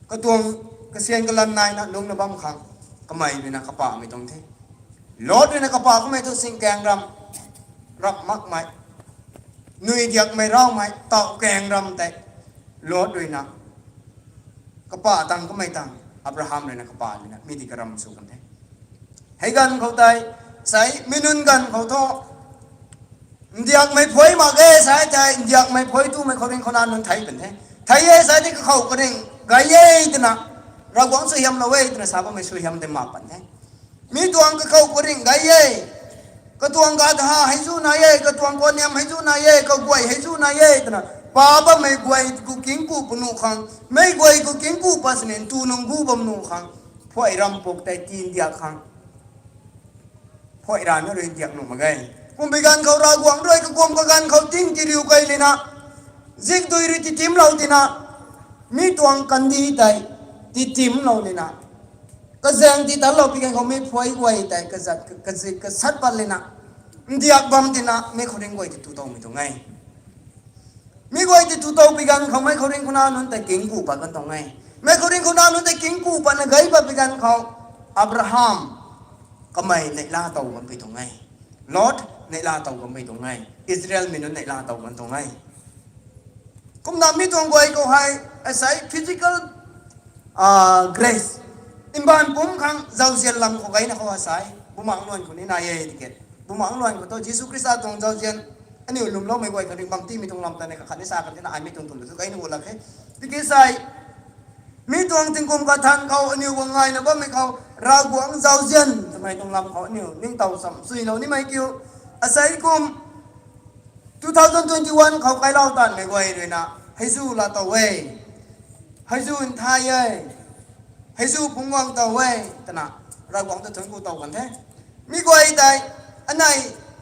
ก็ตรงกระเซียนกระลันนายนะลงในบัมขังก็ไม่เลยนะกระปะไม่ตรงเทลดเลยนะกระปะก็ไม่ต้องสิงแกงรำรับมักไหมหนุ่ยเดียกไม่ร้องไหมต่อแกงรำแต่ลดด้วยนะกระปะตังก็ไม่ตังอับราฮัมเลยนะกระปะเลยนะมีที่กระรำสู้กันแท้ให้กันเขาใจใส่ไม่นุนกันเขาท้อเดียกไม่พอยมาเกสายใจเดียกไม่พอยตู้ไม่เขาเร่งเขานานนึงไทยเป็นแท้ไทยสายที่เขาก็เร่งไกเย่ตัวนะเราหวังสุยามเราเว้ยตัวนะสาวไม่สุยามเต็มมาปันแท้มีตัวก็เขาก็เร่งไกเย่ก็ตัวกาดหาให้สู้นายเย่ก็ตัวคนยำให้สู้นายเย่ก็กวยให้สู้นายเย่ตัวนะป้าบ้าไม่กวยกูกินกูปนุขังไม่กวยกูกินกูปัสเนนตูนงกูบำนุขังพอยรำปกแต่จีนเดียกขังพอยร้านนั่นเลยเดียกหนุ่มมาไงกุมไปกันเขาราหวังด้วยก็กุมกันเขาทิ้งจีริวไกเลยนะซิกตุยริติทิมเราตินะมีตัวกันดีแต่ติทิมเราเลยนะก็แสดงที่ตลอดไปกันเขาไม่พอยไว้แต่ก็จัดก็สัตว์ปัลเลยนะเดียกบัมตินะไม่เขาเร่งไว้ที่ตัวไม่ตรงไงมีไว้ที่ตัวไปกันเขาไม่เขาเร่งคนนั้นแต่เก่งกูปะกันตรงไงไม่เขาเร่งคนนั้นแต่เก่งกูปะนะไงปะไปกันเขาอับราฮัมก็ไม่ในลาเตากันไปตรงไงลอตในลาเตากันไปตรงไงอิสราเอลมีนั้นในลาเตากันตรงไงกุมนามีตรงไว้ก็ให้อาศัย physical graceอิมบานปุ่มขังเจ้าเสียนลำเขาไงนะเขาอาศัยบุมังนวลคนนี้นายเอติเกตบุมังนวลคนโตยิสุคริสต์ตรงเจ้าเสียนอันนี้ลุมล้อไม่ไหวกันบางที่มีตรงลำแต่ในขันนิสากันที่น่าอายไม่ตรงตุนหรือไงนู่นละแค่ติเกตใส่มีตรงถึงกุมกระทันเขาอันนี้ว่าไงนะว่าไม่เขาราหวังเจ้าเสียนทำไมตรงลำเขาอันนี้นิ่งเต่าสัมสุยเรานี่ไม่เกี่ยวอาศัยกุม2021เขาใครเล่าตันไม่ไหวเลยนะให้สู้ละตัวเว้ให้สู้อินทายให้สู้พุ่งวังตัวเว้แต่นะเราหวังจะถึงกูตัวกันแท้มีกว่าอีกแต่อันไหน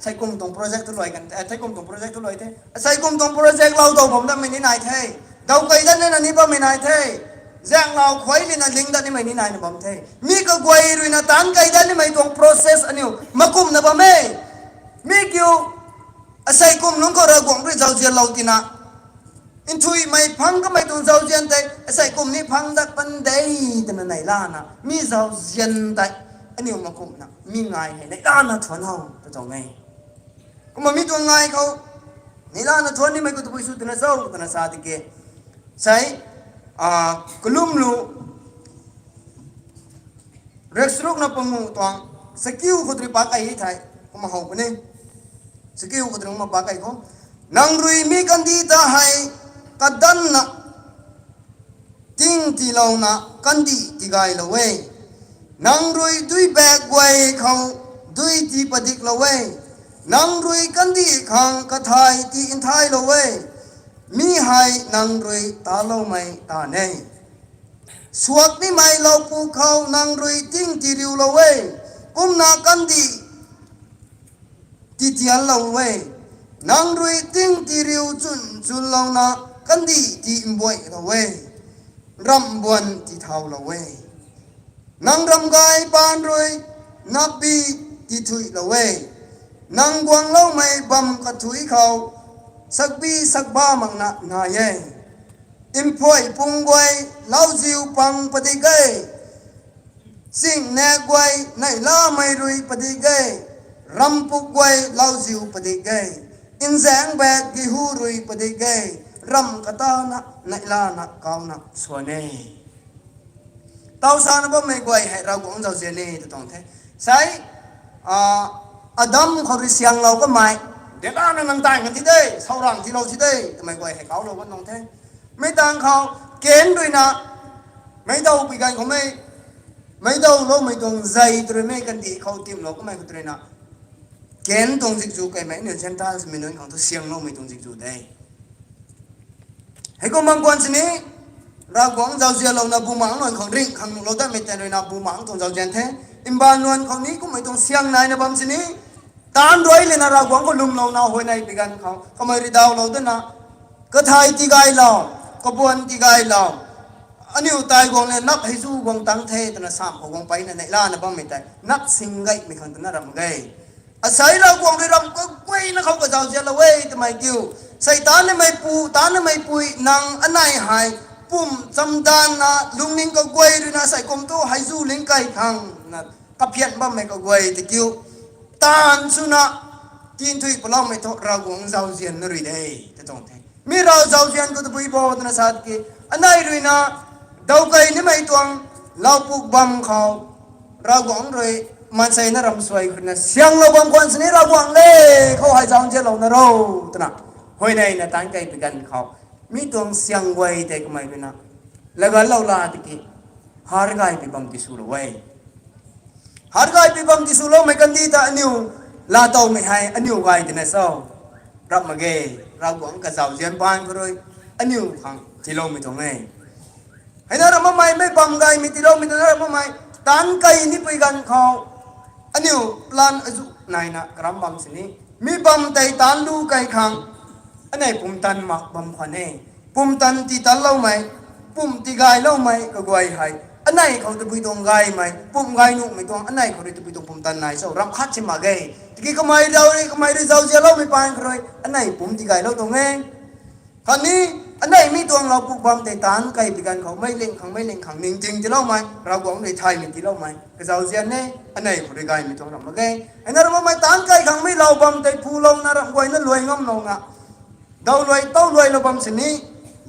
ใช้กลุ่มตรงโปรเจกต์ทุลอยกันใช้กลุ่มตรงโปรเจกต์ทุลอยแท้ใช้กลุ่มตรงโปรเจกต์เราตัวผมทำไม่ได้นายแท้เราเคยได้นั่นนี่ป้าไม่นายแท้ giang lao khói lên là lính đã đi mày đi này là bấm thế mi cái quay rồi là tán cây đã đi mày tuồng process anh yêu mà cùng là bấm mê mi kêu say cùng nó có ra quảng rồi giàu tiền lâu tin à in chui mày phăng cái mày tuồng giàu tiền đây say cùng ni phăng đặt ban đây thì nó này là na mi giàu tiền đây anh yêu mà cùng na mi ngài hay này là thuần hồng tôi chọn ngay mà mi tuồng ngài không này là thuần đi mày có tụi suy tụi nó sao thì kia say kulum lu restruk na pamu tuang skill ko tri pakai thai kuma ho kune skill ko tri ma pakai ko nang rui mi kan di ta hai kadan na ting ti lo na kan di ti gai lo we nang rui dui bag wai khou dui ti padik lo we nang rui kan di khang ka thai ti in thai lo we mi hai nang rui ta lo mai ta nei suak ni mai lo pu khâu nang rui ting ti riu lo we kum na kan di ti tian lo we nang rui ting ti riu chun chun lo na kan di ti mboi lo we ram buan ti thau lo we nang ram gai pan rui na bi ti thui lo we nang guang lo mai bam ka thui khâu sắc bi sắc ba mang na na ye im phoi pung quay lau diu pang pati gay sing ne quay nai la mai rui pati gay ram puk quay lau diu pati gay in giang bẹt gi hu rui pati gay ram kata na nai la na kau na suane tao sa na ba mai quay hai rau cũng giàu tiền đi tong thế sai Adam khori siang lau có mai để ta nó nâng tài ngân thì đây sau rằng thì lâu thì đây mày quay hay cáo đâu vẫn nông thế mấy tang khao kén đôi nè mấy đâu bị gan của mấy đâu lâu mấy tuồng dày rồi mấy cần đi khâu tìm nó có mày của tôi nè kén tuồng dịch vụ cái mấy nửa chân ta mình nói không tôi siêng lâu mấy tuồng dịch vụ đây hay có mang quan xin ấy ra quảng giàu diệt lâu là bù mảng luôn không rinh không lâu ta mấy tên rồi là bù mảng tuồng giàu diệt thế im ban luôn không ní cũng mấy tuồng siêng này là bấm xin ấy tan đuôi lên là quảng có lùm lâu nào hồi này bị gan không ai đi đào lâu tên na có thay ti gai lâu có buồn ti gai lâu anh yêu tai quảng lên nắp hay du quảng tăng thế tên là sạm của quảng bay này la là bao mình tại nắp sinh gậy mình không tên là rầm gậy sấy là quảng đi rầm có quay nó không có giàu gì là quay thì mày kêu sấy tán này mày pu tán này mày pui năng anh này hay pum chăm đan na lung ninh có quay rồi na sấy công tô hay du lính cây thằng na cặp hiện bao mày có quay thì kêu tan suna tin thui pala mai tho ra gong zau zian na ri dei te tong the mi ra zau zian ko bui bo na sat ki anai ri na dau kai ni mai tuang lau puk bam khao ra gong rồi man sai na ram suai na siang lo bam kwan sni ra gong le khao hai zau je lo na ro tna hoi nei na tan kai pi gan khao mi tuang siang wai te ko mai ri na la ga lo la ti ki har gai pi bam ti su lo wai har gai pi bam ti su lo mai kan di ta aniu la tàu mày hay anh yêu gai thì này sao rap mà ghê ra quảng cả giàu diên ban rồi anh yêu thằng thì lâu mày thằng này hay nói là mày mấy bầm gai mày thì lâu mày nói là mày tán cây ní bây gần khao anh yêu plan này nè gram bầm xin ní mi bầm tay tán lu cây khang anh này bùm tan mặc bầm khoan này bùm tan thì tán lâu mày bùm thì gai lâu mày cái quay hay anh này không được bị tông gai mày bùm gai nụ mày tông anh này không được bị tông bùm tan này sao ram khát chứ mà ghê thì cái mày đi giàu lâu mày pan rồi anh này bùm thì gai lâu tông nghe còn ní anh này mi tông lâu bùm bầm tay tán cây bị gan không mấy lên khẳng ninh chinh thì lâu mày ra quảng để thay mình thì lâu mày cái giàu diên này anh này không được gai mày tông ram mà ghê anh nói là mày tán cây khẳng mấy lâu bầm tay phu lâu na ram quay nó lùi ngâm nồng à đâu lùi tao lùi lâu bầm xin ní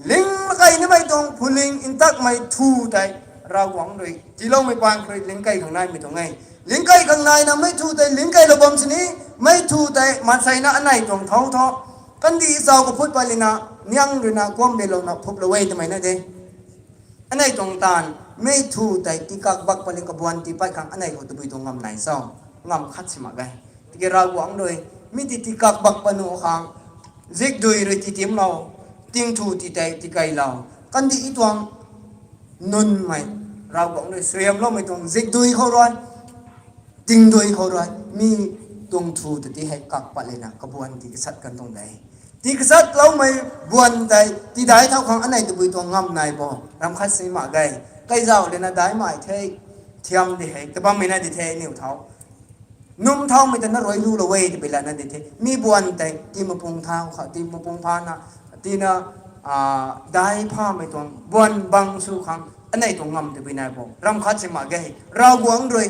linh cây nó mày tông phu linh in tắc mày thu tay ra quảng rồi chỉ lâu mày quan rồi lính cây thằng này mày thằng này lính cây thằng này là mấy thu tay lính cây là bom xin ý mấy thu tay mà say na anh này trồng thấu thọ căn đi sao có phút bao nhiêu na nhang rồi na quam bê lâu na phút lâu vậy thì mày nói thế anh này trồng tàn mấy thu tay tí các bác bao nhiêu các buôn tí phải khang anh này có tụi bây trồng ngầm này sao ngầm khát xí mà cái thì cái ra quảng rồi mấy tí các bác bao nhiêu khang giết đuôi rồi tí tiêm lâu tiếng thu tí tay tí cây lâu căn đi ít toang nun mày ra quảng rồi xem lo mày tung dịch đuôi khâu rồi tình đuôi khâu rồi mi tung thu thì hay các bạn lên là các buôn thì cái sắt cần tung đấy ที่กษัตริย์เราไม่บวนใจที่ได้เท่าของอันไหนตัวบุยตัวงำนายบ่รำคัดสีมาไกใกล้เจ้าเลยนะได้หมายเทเทียมดิเหแต่บ้างไม่น่าดิเทนิ้วเท้านุ่มเท้าไม่แต่น่ารวยรู้ละเว้ยที่เป็นแล้วนั่นดิเทมีบวนใจที่มาปรุงเท้าเขาที่มาปรุงพานะที่น่ะได้ผ้าไม่ตัวบวนบังสู้ขังอันไหนตัวงำที่เป็นนายบ่รำคัดสีมาไกเราหวงด้วย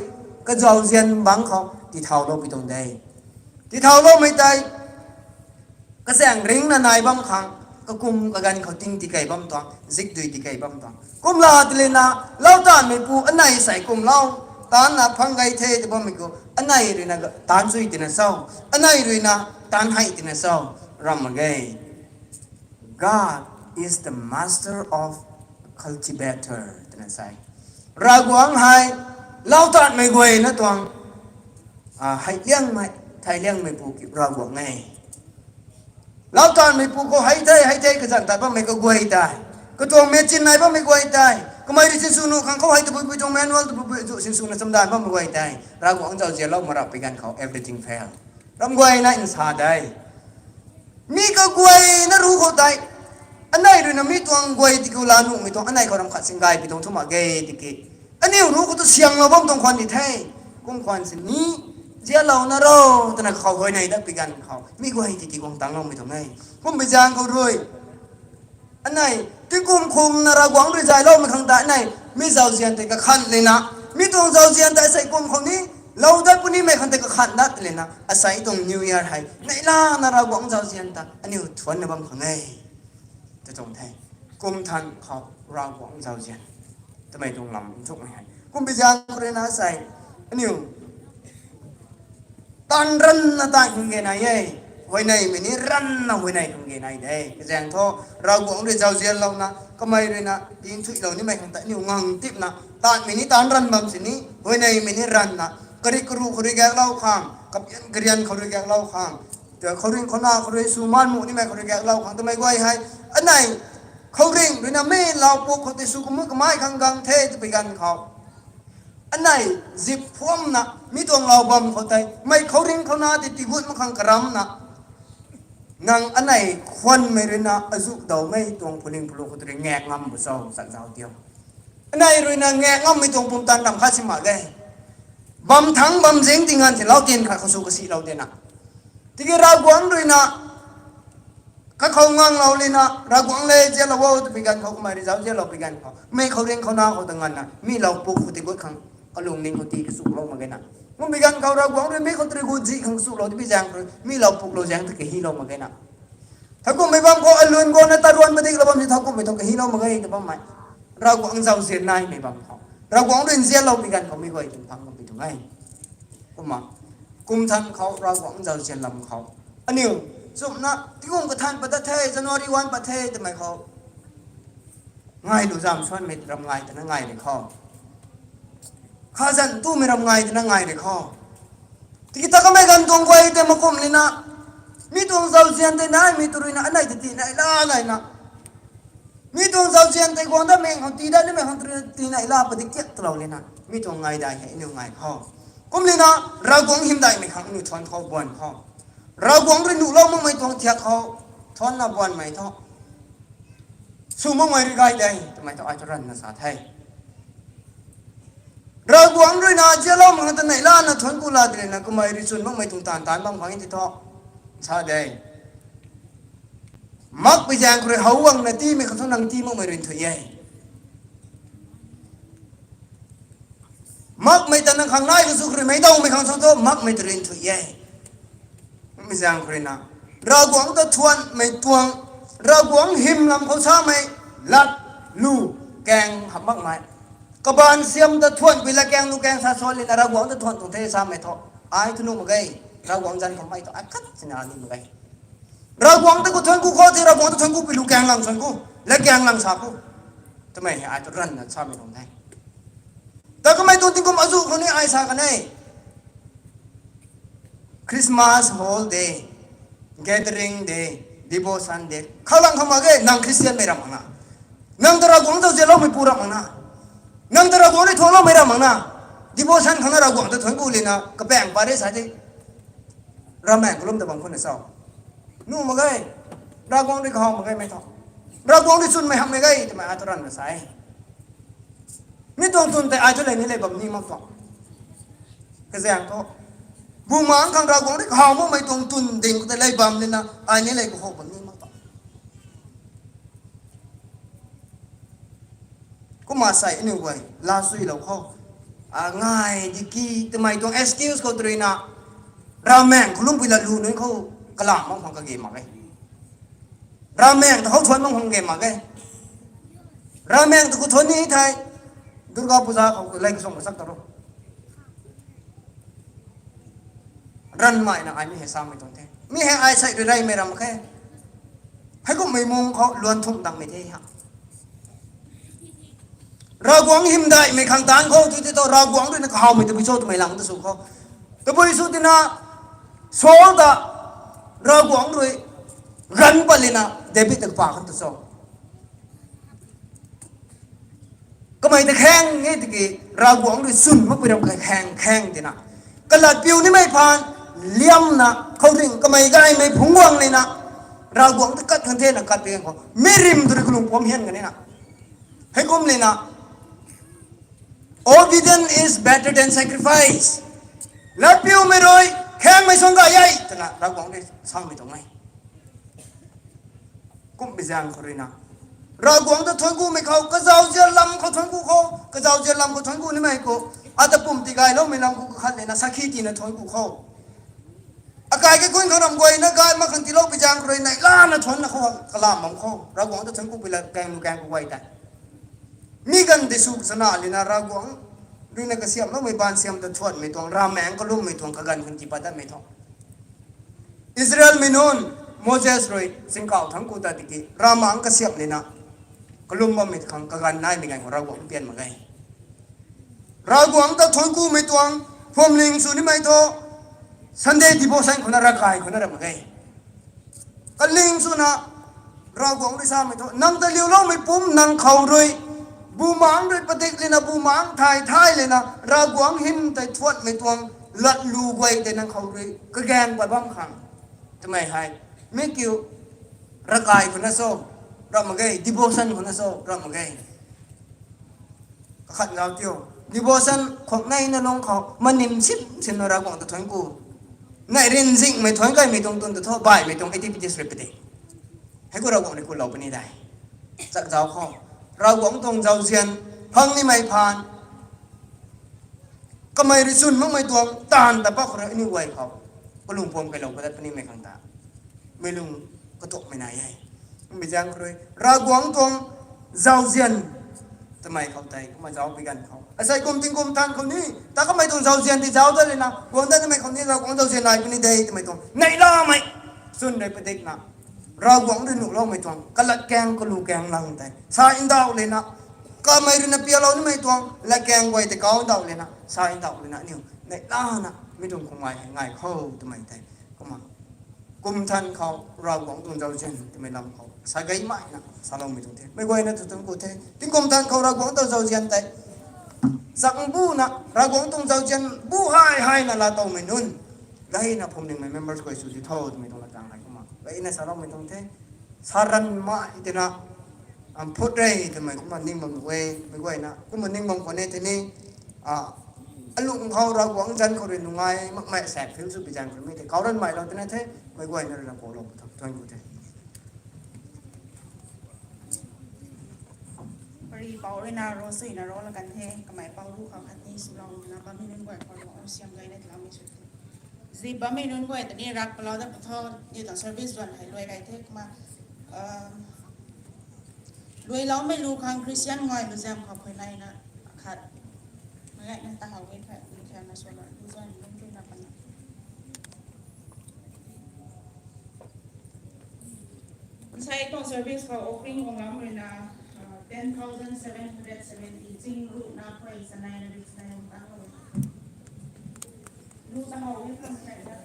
ก็เจ้าเซียนบังเขาที่เท้าเราไปตรงใดที่เท้าเราไม่ใจก็แสงริงนายบังคังก็กุมกันเขาติ้งที่ไก่บัมตัวซิกดุยที่ไก่บัมตัวกุมลาติเลนะเล่าตานไม่ปูอันไหนใส่กุมเล่าตานนับพังไก่เทจะบัมไม่กูอันไหนรีนะตานซุยตินะเศร้าอันไหนรีนะตานให้ตินะเศร้ารำมาไง God is the master of cultivator ตินะใส่รากวางให้เล่าตานไม่กวยนะตัวให้เลี้ยงไม่ไทยเลี้ยงไม่ปูกิรากวางไงเราตอนไม่ปูก็ให้ใจก็จังแต่ว่าไม่ก็กวยได้ก็ตัวเมจินไหนว่าไม่กวยได้ก็ไม่ได้สินสุนุขังเขาให้ตัวไปตรงแมนวลตัวไปสินสุนสมดานว่าไม่กวยได้เราหวังเจ้าเจ้าเรามารับไปกันเขา everything fail รำกวยนะอินสาได้มีก็กวยนะรู้เขาได้อันไหนด้วยนะมีตัวกวยที่กูลานุมีตัวอันไหนเขาทำขัดสิงไกไปตรงทุ่มเกยติกิอันนี้รู้เขาตัวเสียงเราบ้างตรงควันที่แท้กุ้งควันสินี้เจ้าเรานะเราแต่นักเขาเคยในได้ไปกันเขามีกวยที่กองตังเราไม่ทำไงกุมไปจางเขาด้วยอันไหนที่กุมคุมนะเราหวังด้วยใจเราไม่ขังตาไหนมีเจ้าเสียนแต่ก็ขันเลยนะมีตัวเจ้าเสียนแต่ใส่กุมคนนี้เราได้ปุ่นนี้ไม่ขันแต่ก็ขันนัดเลยนะอาศัยตรงนิวยอร์กให้ในล่านะเราหวังเจ้าเสียนแต่อันนี้ทวนในบางคนไงจะตรงแท้กุมทันเขาเราหวังเจ้าเสียนทำไมตรงลำทุกไม่ให้กุมไปจางเขาเลยนะใส่อันนี้ตอนรันนะตาคุณเกณฑ์ไหนวันไหนไม่นี่รันนะวันไหนคุณเกณฑ์ไหนได้ก็แจ้งท่อเราหวังด้วยเจ้าเสียนเรานะก็ไม่เลยนะยิ่งช่วยเรานี่ไม่ขังแต่นี่งังทิพนะตอนไม่นี่ตอนรันบางสิ่งนี้วันไหนไม่นี่รันนะกระดิกรู้เขาเรียกเล่าข้างกับกระเรียนเขาเรียกเล่าข้างแต่เขาเรียกเขาหน้าเขาเรียกสุมานมุนี่ไม่เขาเรียกเล่าข้างทำไมไหวให้อันไหนเขาเรียกด้วยนะไม่เราพวกเขาติสุกมุกไม้ข้างกังเทจะไปกันเขาอันไหนจิบพวมนะมีตัวเราบำเขาใจไม่เขาเรียกเขาหน้าติดติบุตรมาข้างกระรำนะงังอันไหนควันไม่เรนะอายุเดาไม่ตรงพลิงพลุเขาตัวแงกงำบุษาวสักเจ้าเดียวอันไหนเรนะแงกงำไม่ตรงปุ่มตันดำข้าสิมาได้บำทั้งบำเสียงติงานที่เราเตียนข้าเขาสู้กับสีเราเตียนนะที่เราหวังด้วยนะข้าเขางังเราเลยนะเราหวังเลยเจ้าเราว่าจะไปกันเขาก็ไม่ได้เจ้าเจ้าเราไปกันเขาไม่เขาเรียกเขาหน้าเขาตั้งงานนะมีเราปลุกเขาติดบุตรขังก็ลงนิ่งเขาตีกระสุนเรามากันนะมันไปกันเขาเราหวังด้วยไม่เขาตรีกุจิขังสู้เราที่ไปแจงมีเราปลุกเราแจงที่กะฮีเรามากันนะถ้ากูไม่บังเขาอรุณกูนะตารวนมาที่เราบังที่ถ้ากูไม่ต้องกะฮีเรามากันแต่บังไม่เราหวังเจ้าเสียนายไม่บังเขาเราหวังด้วยเสียเราไปกันเขาไม่ไหวถึงพังกันไปถึงไงก็มากุมทันเขาเราหวังเจ้าเสียนลำเขาอันนี้สุดนะที่กุมกระทันประเทศจันวารีวันประเทศทำไมเขาง่ายดูจำชวนไม่รำง่ายแต่นั่งง่ายเลยข้อข้าจันตู้ไม่รำง่ายแต่นั่งง่ายเลยข้อที่kitaก็ไม่กันตรงไว้แต่มาคุมเลยนะมีตัวเจ้าเสียนแต่ไหนมีตัวนี้นะอันไหนจะตีไหนล่ะไหนนะมีตัวเจ้าเสียนแต่ก่อนถ้าแม่งเขาตีได้ไม่เขาตีไหนล่ะปฏิเกตเราเลยนะมีตัวง่ายได้ให้เนี่ยง่ายข้อกุมเลยนะเรากวงหิมได้ไม่ขังนี่ทอนเขาบวนข้อเรากวงเรียนรู้เราไม่ต้องเทียบเขาทอนนับบวนไม่ท้อสู้ไม่ได้ไกลได้ทำไมต้องอาจารย์ภาษาไทยเราหวังด้วยนะเจ้าเรามันตั้งไหนล่ะนะทนกูลาเดนะก็ไม่ริสุนไม่ถูกตานบางครั้งที่ท้อชาเดมักไปแจงคุยเขาวังนาทีไม่เขาต้องนั่งที่มั่งไม่เรียนถุยมักไม่แต่นั่งข้างในก็สุขเลยไม่ต้องไม่ข้างสองตัวมักไม่เรียนถุยไม่แจงคุยนะเราหวังตัวทวนไม่ทวงเราหวังหิมลำเขาช้าไม่ลัดลูแกงหับมากมายกบาลเสียมตะทวนเวลาแกงลูกแกงซาซอลินเราหวังตะทวนตรงเทสามไม่ท้อไอ้ทุนุมไงเราหวังจันทร์เขาไม่ท้อไอ้คัดสินานี่มึงไงเราหวังตะกุทวนกูข้อที่เราหวังตะทวนกูไปลูกแกงลังชนกูและแกงลังสากูทำไมไอ้ตัวรันน่ะชอบไม่ตรงไหนแต่ก็ไม่ตัวที่กูมาสู้คนนี้ไอ้สากันไงคริสต์มาสโฮลเดย์แกเดริ่งเดย์ดิโบซันเดย์เขาลังเขามาไงนางคริสเตียนไม่รับมั้งนะนางตระกูลตัวเจ้าเราไม่ปูรับมั้งนะนั่งตระกูลนี่ทวงเราไม่ได้มั้งนะดิโบชันข้างหน้าเราหวังจะทวงกูเลยนะก็แบ่งไปได้สายที่เราแม่งก็ล้มแต่บางคนเนี่ยเศร้านู่นมาไง Ravguang đi khao mà cái mấy thọ Ravguang đi xuân mày hầm mày cái thì mày ai tôi răn là sai mi tuần tuần tại ai tôi lấy ní lấy bầm ni mặc thọ cái gì anh thọ bu mang khang Ravguang đi khao mà mày tuần tuần đình tôi lấy bầm nên là ai ní lấy của họ bầm ni mặc thọ có mà sai như vậy la suy lâu khao ngay đi kia từ mày tuần excuse của tôi na Ramenเขาลุ่มไปละลูนึงเขากระหล่ำมั่งของกระเกมมาไงRamenเขาทวนมั่งของเกมมาไงRamenเขาทวนนี้ไทยดุร์กาปูซาเขาไล่ส่งมาสักตลอดรันไม่นะไอ้ไม่เห็นซ้ำไม่ตรงเท่ไม่เห็นไอ้ใส่ด้วยไรไม่รำแค่ให้ก็ไม่มองเขาล้วนทุ่งดังไม่เท่ฮะRavguangหิมได้ไม่ขังตานเขาที่ตัวRavguangด้วยนะเขาไม่ต้องไปโซ่ตัวไม่หลังตัวสุขเขาตัวไปโซ่ที่น่ะโซ่ตาRavguangด้วยรันไปเลยนะเดบิตตึกป่าขันตัวโซ่ก็ไม่แต่แข้งงี้ตะกี้Ravguangด้วยสุ่มมันไปทำแข้งที่น่ะกระลัดปิวนี่ไม่ผ่านเลี้ยมนะเขาถึงก็ไม่ได้ไม่ผงวังเลยนะRavguangตะกัดทันเทนะกัดเองเขาไม่ริมตัวกลุ่มผมเห็นกันนี่นะให้ก้มเลยนะ Obedience is better than sacrifice แล้วปิวไม่รวยแข้งไม่ส่งก็ยัยแต่นะRavguangได้สร้างไม่ตรงไหนกุ้มไปจางเขาเลยนะRavguangจะทนกูไม่เขาก็เจ้าเจริญลำเขาทนกูเขาก็เจ้าเจริญลำเขาทนกูนี่ไม่กูอาจจะปุ่มตีกายแล้วไม่ลำกูขัดเลยนะสักขีตีนะทนกูเขาอากาศก็คุ้นเขาทำกวยนะกายมาขันตีโลกไปจางเขาเลยนะล้านนะทนนะเขากลามของเขาRavguangจะทนกูไปละแกงกูไว้ได้มีกันที่สุขสนาเลยนะRavguangดูในกระเสียมแล้วไม่บานเสียมจะชวนไม่ตวงรามแมงก็ลุ่มไม่ตวงกระกันคนจีบได้ไม่ท้องอิสราเอลไม่นนโมเสสเลยสิงเก่าทั้งกูตาติกีรามังกระเสียมเลยนะก็ลุ่มว่าไม่ขังกระกันนายไม่ไงของRavguangเปลี่ยนมาไงRavguangจะทนกูไม่ตวงพวมลิงสุนี่ไม่ท้อสันเดย์ที่โบสันคนน่ารักใครคนน่ารักมาไงก็ลิงสุนะRavguangได้สร้างไม่ท้อนั่งตะเลียวเล่าไม่ปุ่มนั่งเข่าเลยบูมังด้วยปฏิกิริยาบูมังไทยเลยนะRavguangหิมแต่ทวดไม่ตวงลัดลูกไว้แต่นั่งเขาเลยก็แกงไปบ้างขังทำไมให้ไม่เกี่ยวร่างกายคนนั้นโซ่เราไม่ไงดิโบชันคนนั้นโซ่เราไม่ไงขัดเงาเที่ยวดิโบชันของในนั่นน้องเขามันนิ่มชิบเช่นRavguangตัวทนกูในเรื่องสิ่งไม่ทนก็ไม่ตรงต้นตัวบ่ายไม่ตรงไอ้ที่พิจิตรเปรี้ยให้กูRavguangในกูเราไปนี่ได้จากเจ้าข้อRavguangตรงเจ้าเซียนพังนี่ไม่ผ่านก็ไม่ริสุนมั่งไม่ตวงตานแต่ป้าคนนี้นี่ไว้เขาก็ลุงพวงไปเราก็ได้ปนี่ไม่ขังตาไม่ลุงก็ตกไม่นายใหญ่ไม่จ้างเลยRavguangตรงเจ้าเซียนทำไมเขาใจก็มาเจ้าไปกันเขาไอ้ใส่กลมติงกลมทานคนนี้แต่ก็ไม่ตรงเจ้าเซียนที่เจ้าได้เลยนะวันนั้นทำไมคนนี้Ravguangเจ้าเซียนนายปนี่ได้ทำไมตรงไหนล่ะไม่สุนได้ประเด็กนะRavguangด้วยหนุ่มเราไม่ตวงก็ละแกงก็ลูกแกงลังแต่สายอินดาวเลยนะก็ไม่รู้นะเปียเรานี่ไม่ตวงละแกงไว้แต่เขาอินดาวเลยนะสายอินดาวเลยนะเนี่ยในล่านะไม่ตรงคงง่ายเข้าทำไมแต่ก็มากุมทันเขาRavguangตรงเจ้าเช่นทำไมลำเขาสายไกไม่นะสาลงไม่ตรงเท่ไม่ไหวนะตรงกูเท่ถึงกุมทันเขาRavguangตรงเจ้าเช่นแต่สักบูนะRavguangตรงเจ้าเช่นบูให้นะลาโตไม่นุ่นไล่นะผมหนึ่งใน members ก็สุดที่เท่าไม่ตรงละจังไรไอ้เนี่ยสารเราไม่ต้องเทสารันมาอีกนะพูดได้ทำไมก็มันนิ่งบางเว้ยไม่ไหวนะก็มันนิ่งบางคนเนี่ยทีนี้ลุงเขาRavguangจันเขาเรียนง่ายมากไม่แสบผิวสุดไปจังคนไม่แต่เขาเรียนใหม่เราทีนั้นเทไม่ไหวนะเราโกรธทวนกูเทปรีเป่าเลยนะโรซี่นะร้อนละกันเทก็ไม่เป่าลูกเขาคันนี้สุลองนะบ้าไม่เล่นบ่อยพอเราเสียงไกลในเราไม่สุดจีบ้าไม่นุ่นก็แต่นี่รักเราจะทอดอยู่ต่อเซอร์วิสส่วนให้รวยไรเทคมารวยเราไม่รู้ครั้งคริสเตียนง่อยดูแซมเขาเคยไล่นะขัดไม่ได้นั่นตาเขาเว้นแค่ดูแค่มาส่วนดูส่วนนุ่นด้วยนะปัญญาใช้ตัวเซอร์วิสเขาโอเพนของเราเลยนะ10,770 จริงรูนะไปสนายนะดิสนายตั้งเลยรู้สมองไม่ทำใจได้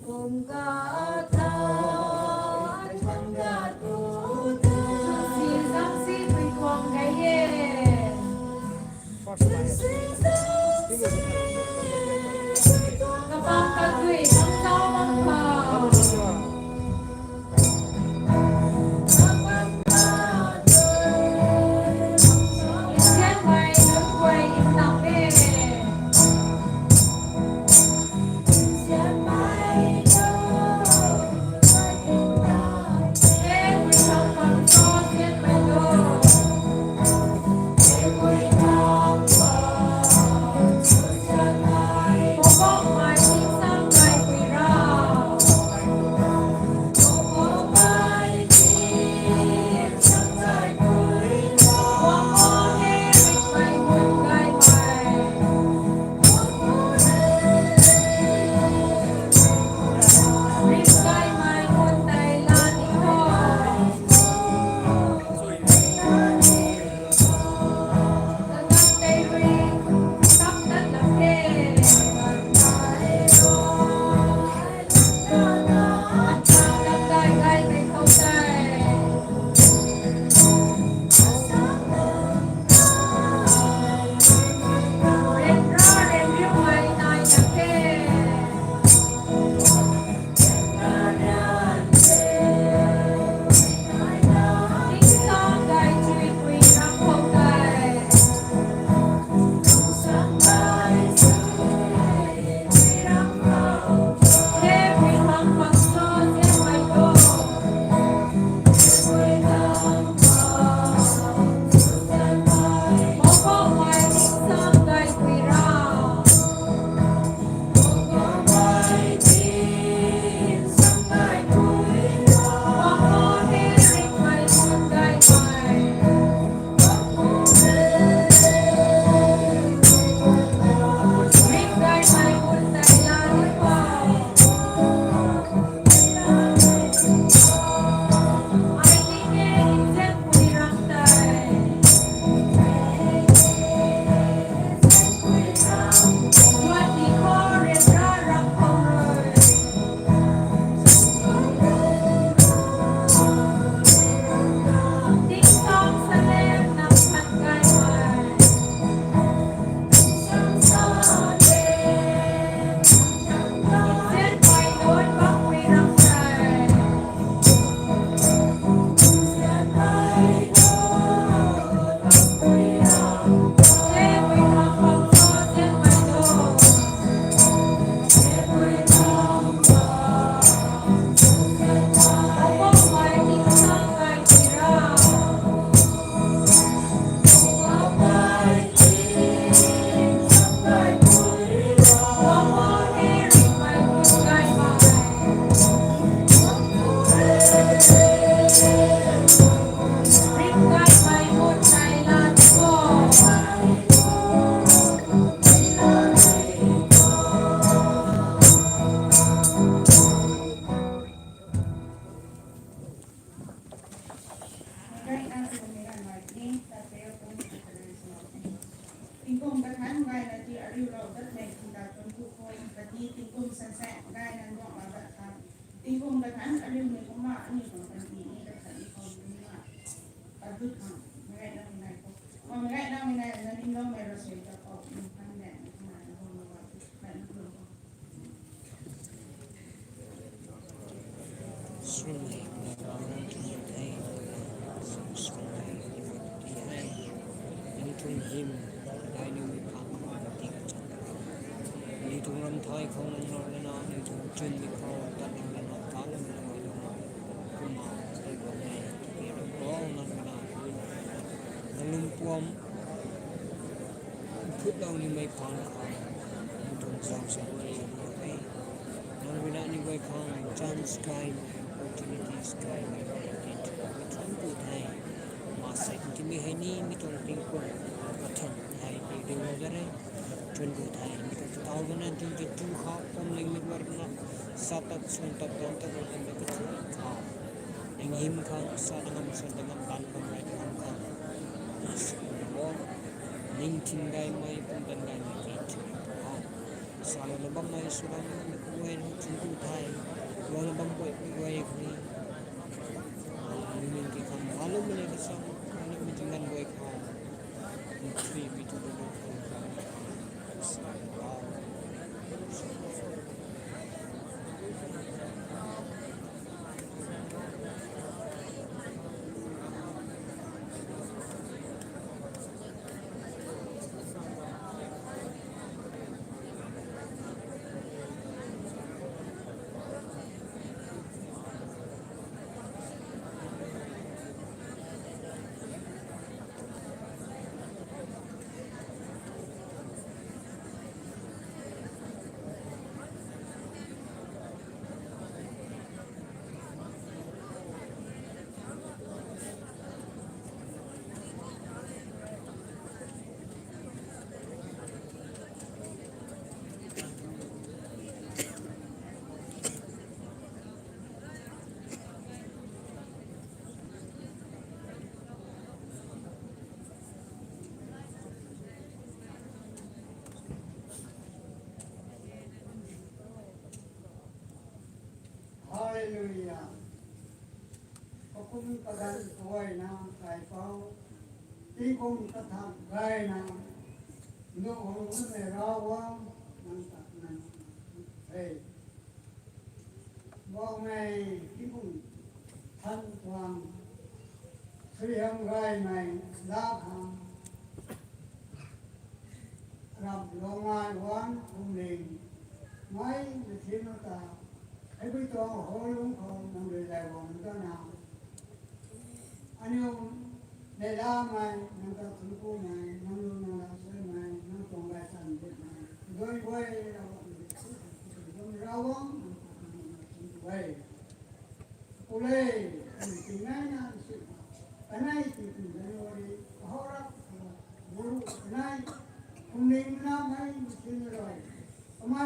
Cùng ca tha thân ca tu xin giang xin quỳ quang cái ye các bang ca quỳ trong sao mong phào thiên mày nước quay im lặng bê Tingkum berhan gai nanti ariu lau dat mek kita tentu koi tadi tingkum sense gai nan dok la dat kan tingkum berhan ariu ni kuma ni ko nanti ni dat tadi kau ni ma adut kan gai nan nai ko gai nan nai nan ni lo mai ro se ta ko ni kan ne ma na ho lo wa kan lo ko him I knew we can't đi tung lâm thôi không nó nó đi tung chuyên bị khó tận là nó có là nó ngồi đó cũng mà cái con này thì nó có nó nó lung quom phút đâu như mấy con nó tung sao sao vậy nó vì đã như vậy con chance sky opportunity sky like it trong cụ thể mà sẽ chỉมีให้นี่มีตรงติงคนก็ทำให้ดีๆก็ได้จนกูไทยมีก็เอาวันนั้นจนจะจูเขาผมเลยมีวันนั้นสัตว์สุนทรตอนตอนนั้นก็ช่วยเขา anh him khang sa dengan ban pemai khang wo ning tin gai mai pun dan gai mai ki sala lebam mai suram wen tin tu thai lo lebam boy boy ni min ki kham malum ne ki sam ani mi jingan boy kham tri mi tu do Hallelujah. Cũng có đàn thôi nào cái pháo tí cũng có thằng gai nào nước hồ này Ravguang năng tập năng thế vào ngày tí cũng thân hoàng suy hâm gai này giáp hàng gặp lòng ai quán cùng đình mấy để thiên nó taไอ้พี่ตัวโหลุงเขานำเลยได้บอกมันก็นาอันนี้ได้ล่าไหมนั่งกับคุณครูไหมนั่งดูนั่งรับใช่ไหมนั่งตรงไปสั่นเด็กไหมโดยไว้เราเราว่างไว้กูเลยจริงไหมนะสิอันไหนที่คุณจะรู้ดีเขารับบุรุษอันไหนคุณนิ่งน้ำให้สิ่งอะไรทำไม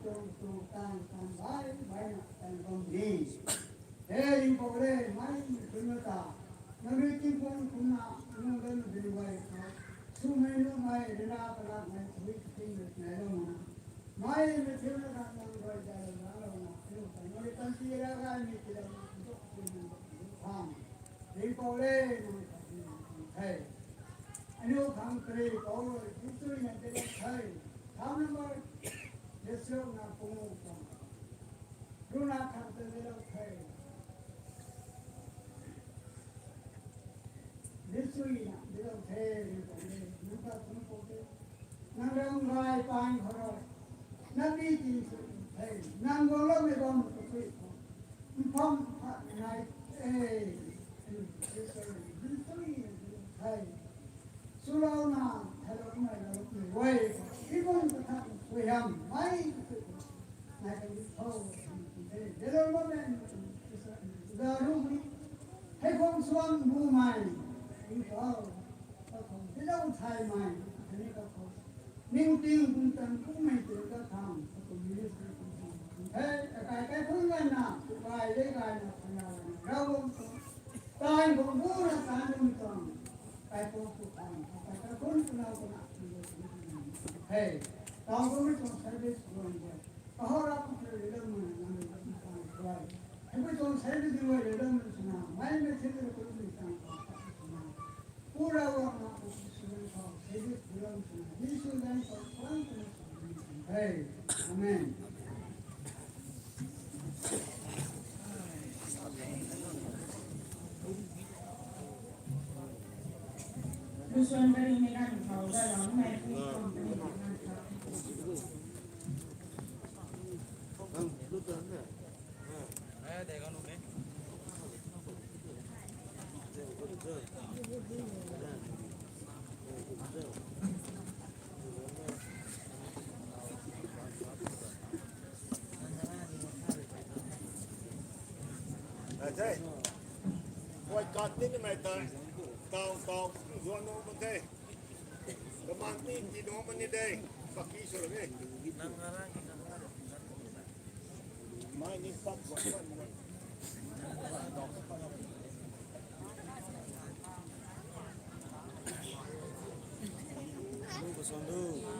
ตรงการใบการกองดีเฮ้ยพวกเร่ไม่คุณมาตานักเรียนที่คุณน่ะน้องเดินดีไว้ครับสู้ไม่รู้ไม่เดินอาปลาไม่คุยจริงไหนรู้มั้ยไม่ไม่เชื่อกันนั่งไว้ใจเราเรารู้กันเราตั้งใจรักกันนี่ที่เราต้องคุณทำเฮ้ยพวกเร่เฮ้ยอันนี้ทำเตะเขาทุกตัวเนี่ยเตะใช่ทำนั่นว่าเดี๋ยวเชื่อนะผมก็รู้นะทำเตะเราใช่เดี๋ยวช่วยนะเดี๋ยวเทนี่ผมเนี่ยนั่นก็ผมก็เทนั่งเรื่องไรปานเขาเรานั่นดีจริงสุดเฮ้ยนั่งก็เล่าไม่ต้องคุยผมพร้อมนายเอ้ยเดี๋ยวช่วยเฮ้ยสุรานะให้เราไม่เราไม่ไหวที่ผมจะทำพยายามไม่นายก็ยิ่งโตเดี๋ยวเราไม่จะรู้ไหมให้ผมสวมบูใหม่ยิ่งโตก็คงที่เราไทยใหม่อันนี้ก็คงนิ่งติ้งคุณตันคุณไม่เจอก็ทำก็คงมีเรื่องเฮ้ยใครพึ่งกันนะไปได้กันนะเราตายผมพูดนะการดุจงไปพบผู้คนไปกระตุ้นเราคนนั้นเฮ้ยตอนผมไม่ต้องเซอร์วิสด้วยก็เราต้องเรียนมันนั่นเองด้วยไม่ต้องเซอร์วิสด้วยเรียนมันสนาไม่ไม่เชื่อเลยคนอื่นต่างกันพูดเราว่าเราสุดท้ายเซอร์วิสเรื่องสนายิ่งสุดท้ายก็คนอื่นเฮ้ยอาเมนดูส่วนบริเวณการเขาได้ร้องในที่ตรงนี้นะครับ Thế, quay cọt tí cái này tao ruộng nó một thế, cái mang tí thì nó mình đi đây, bạc kỹ rồi đấy, mai đi bắt bọn Sondo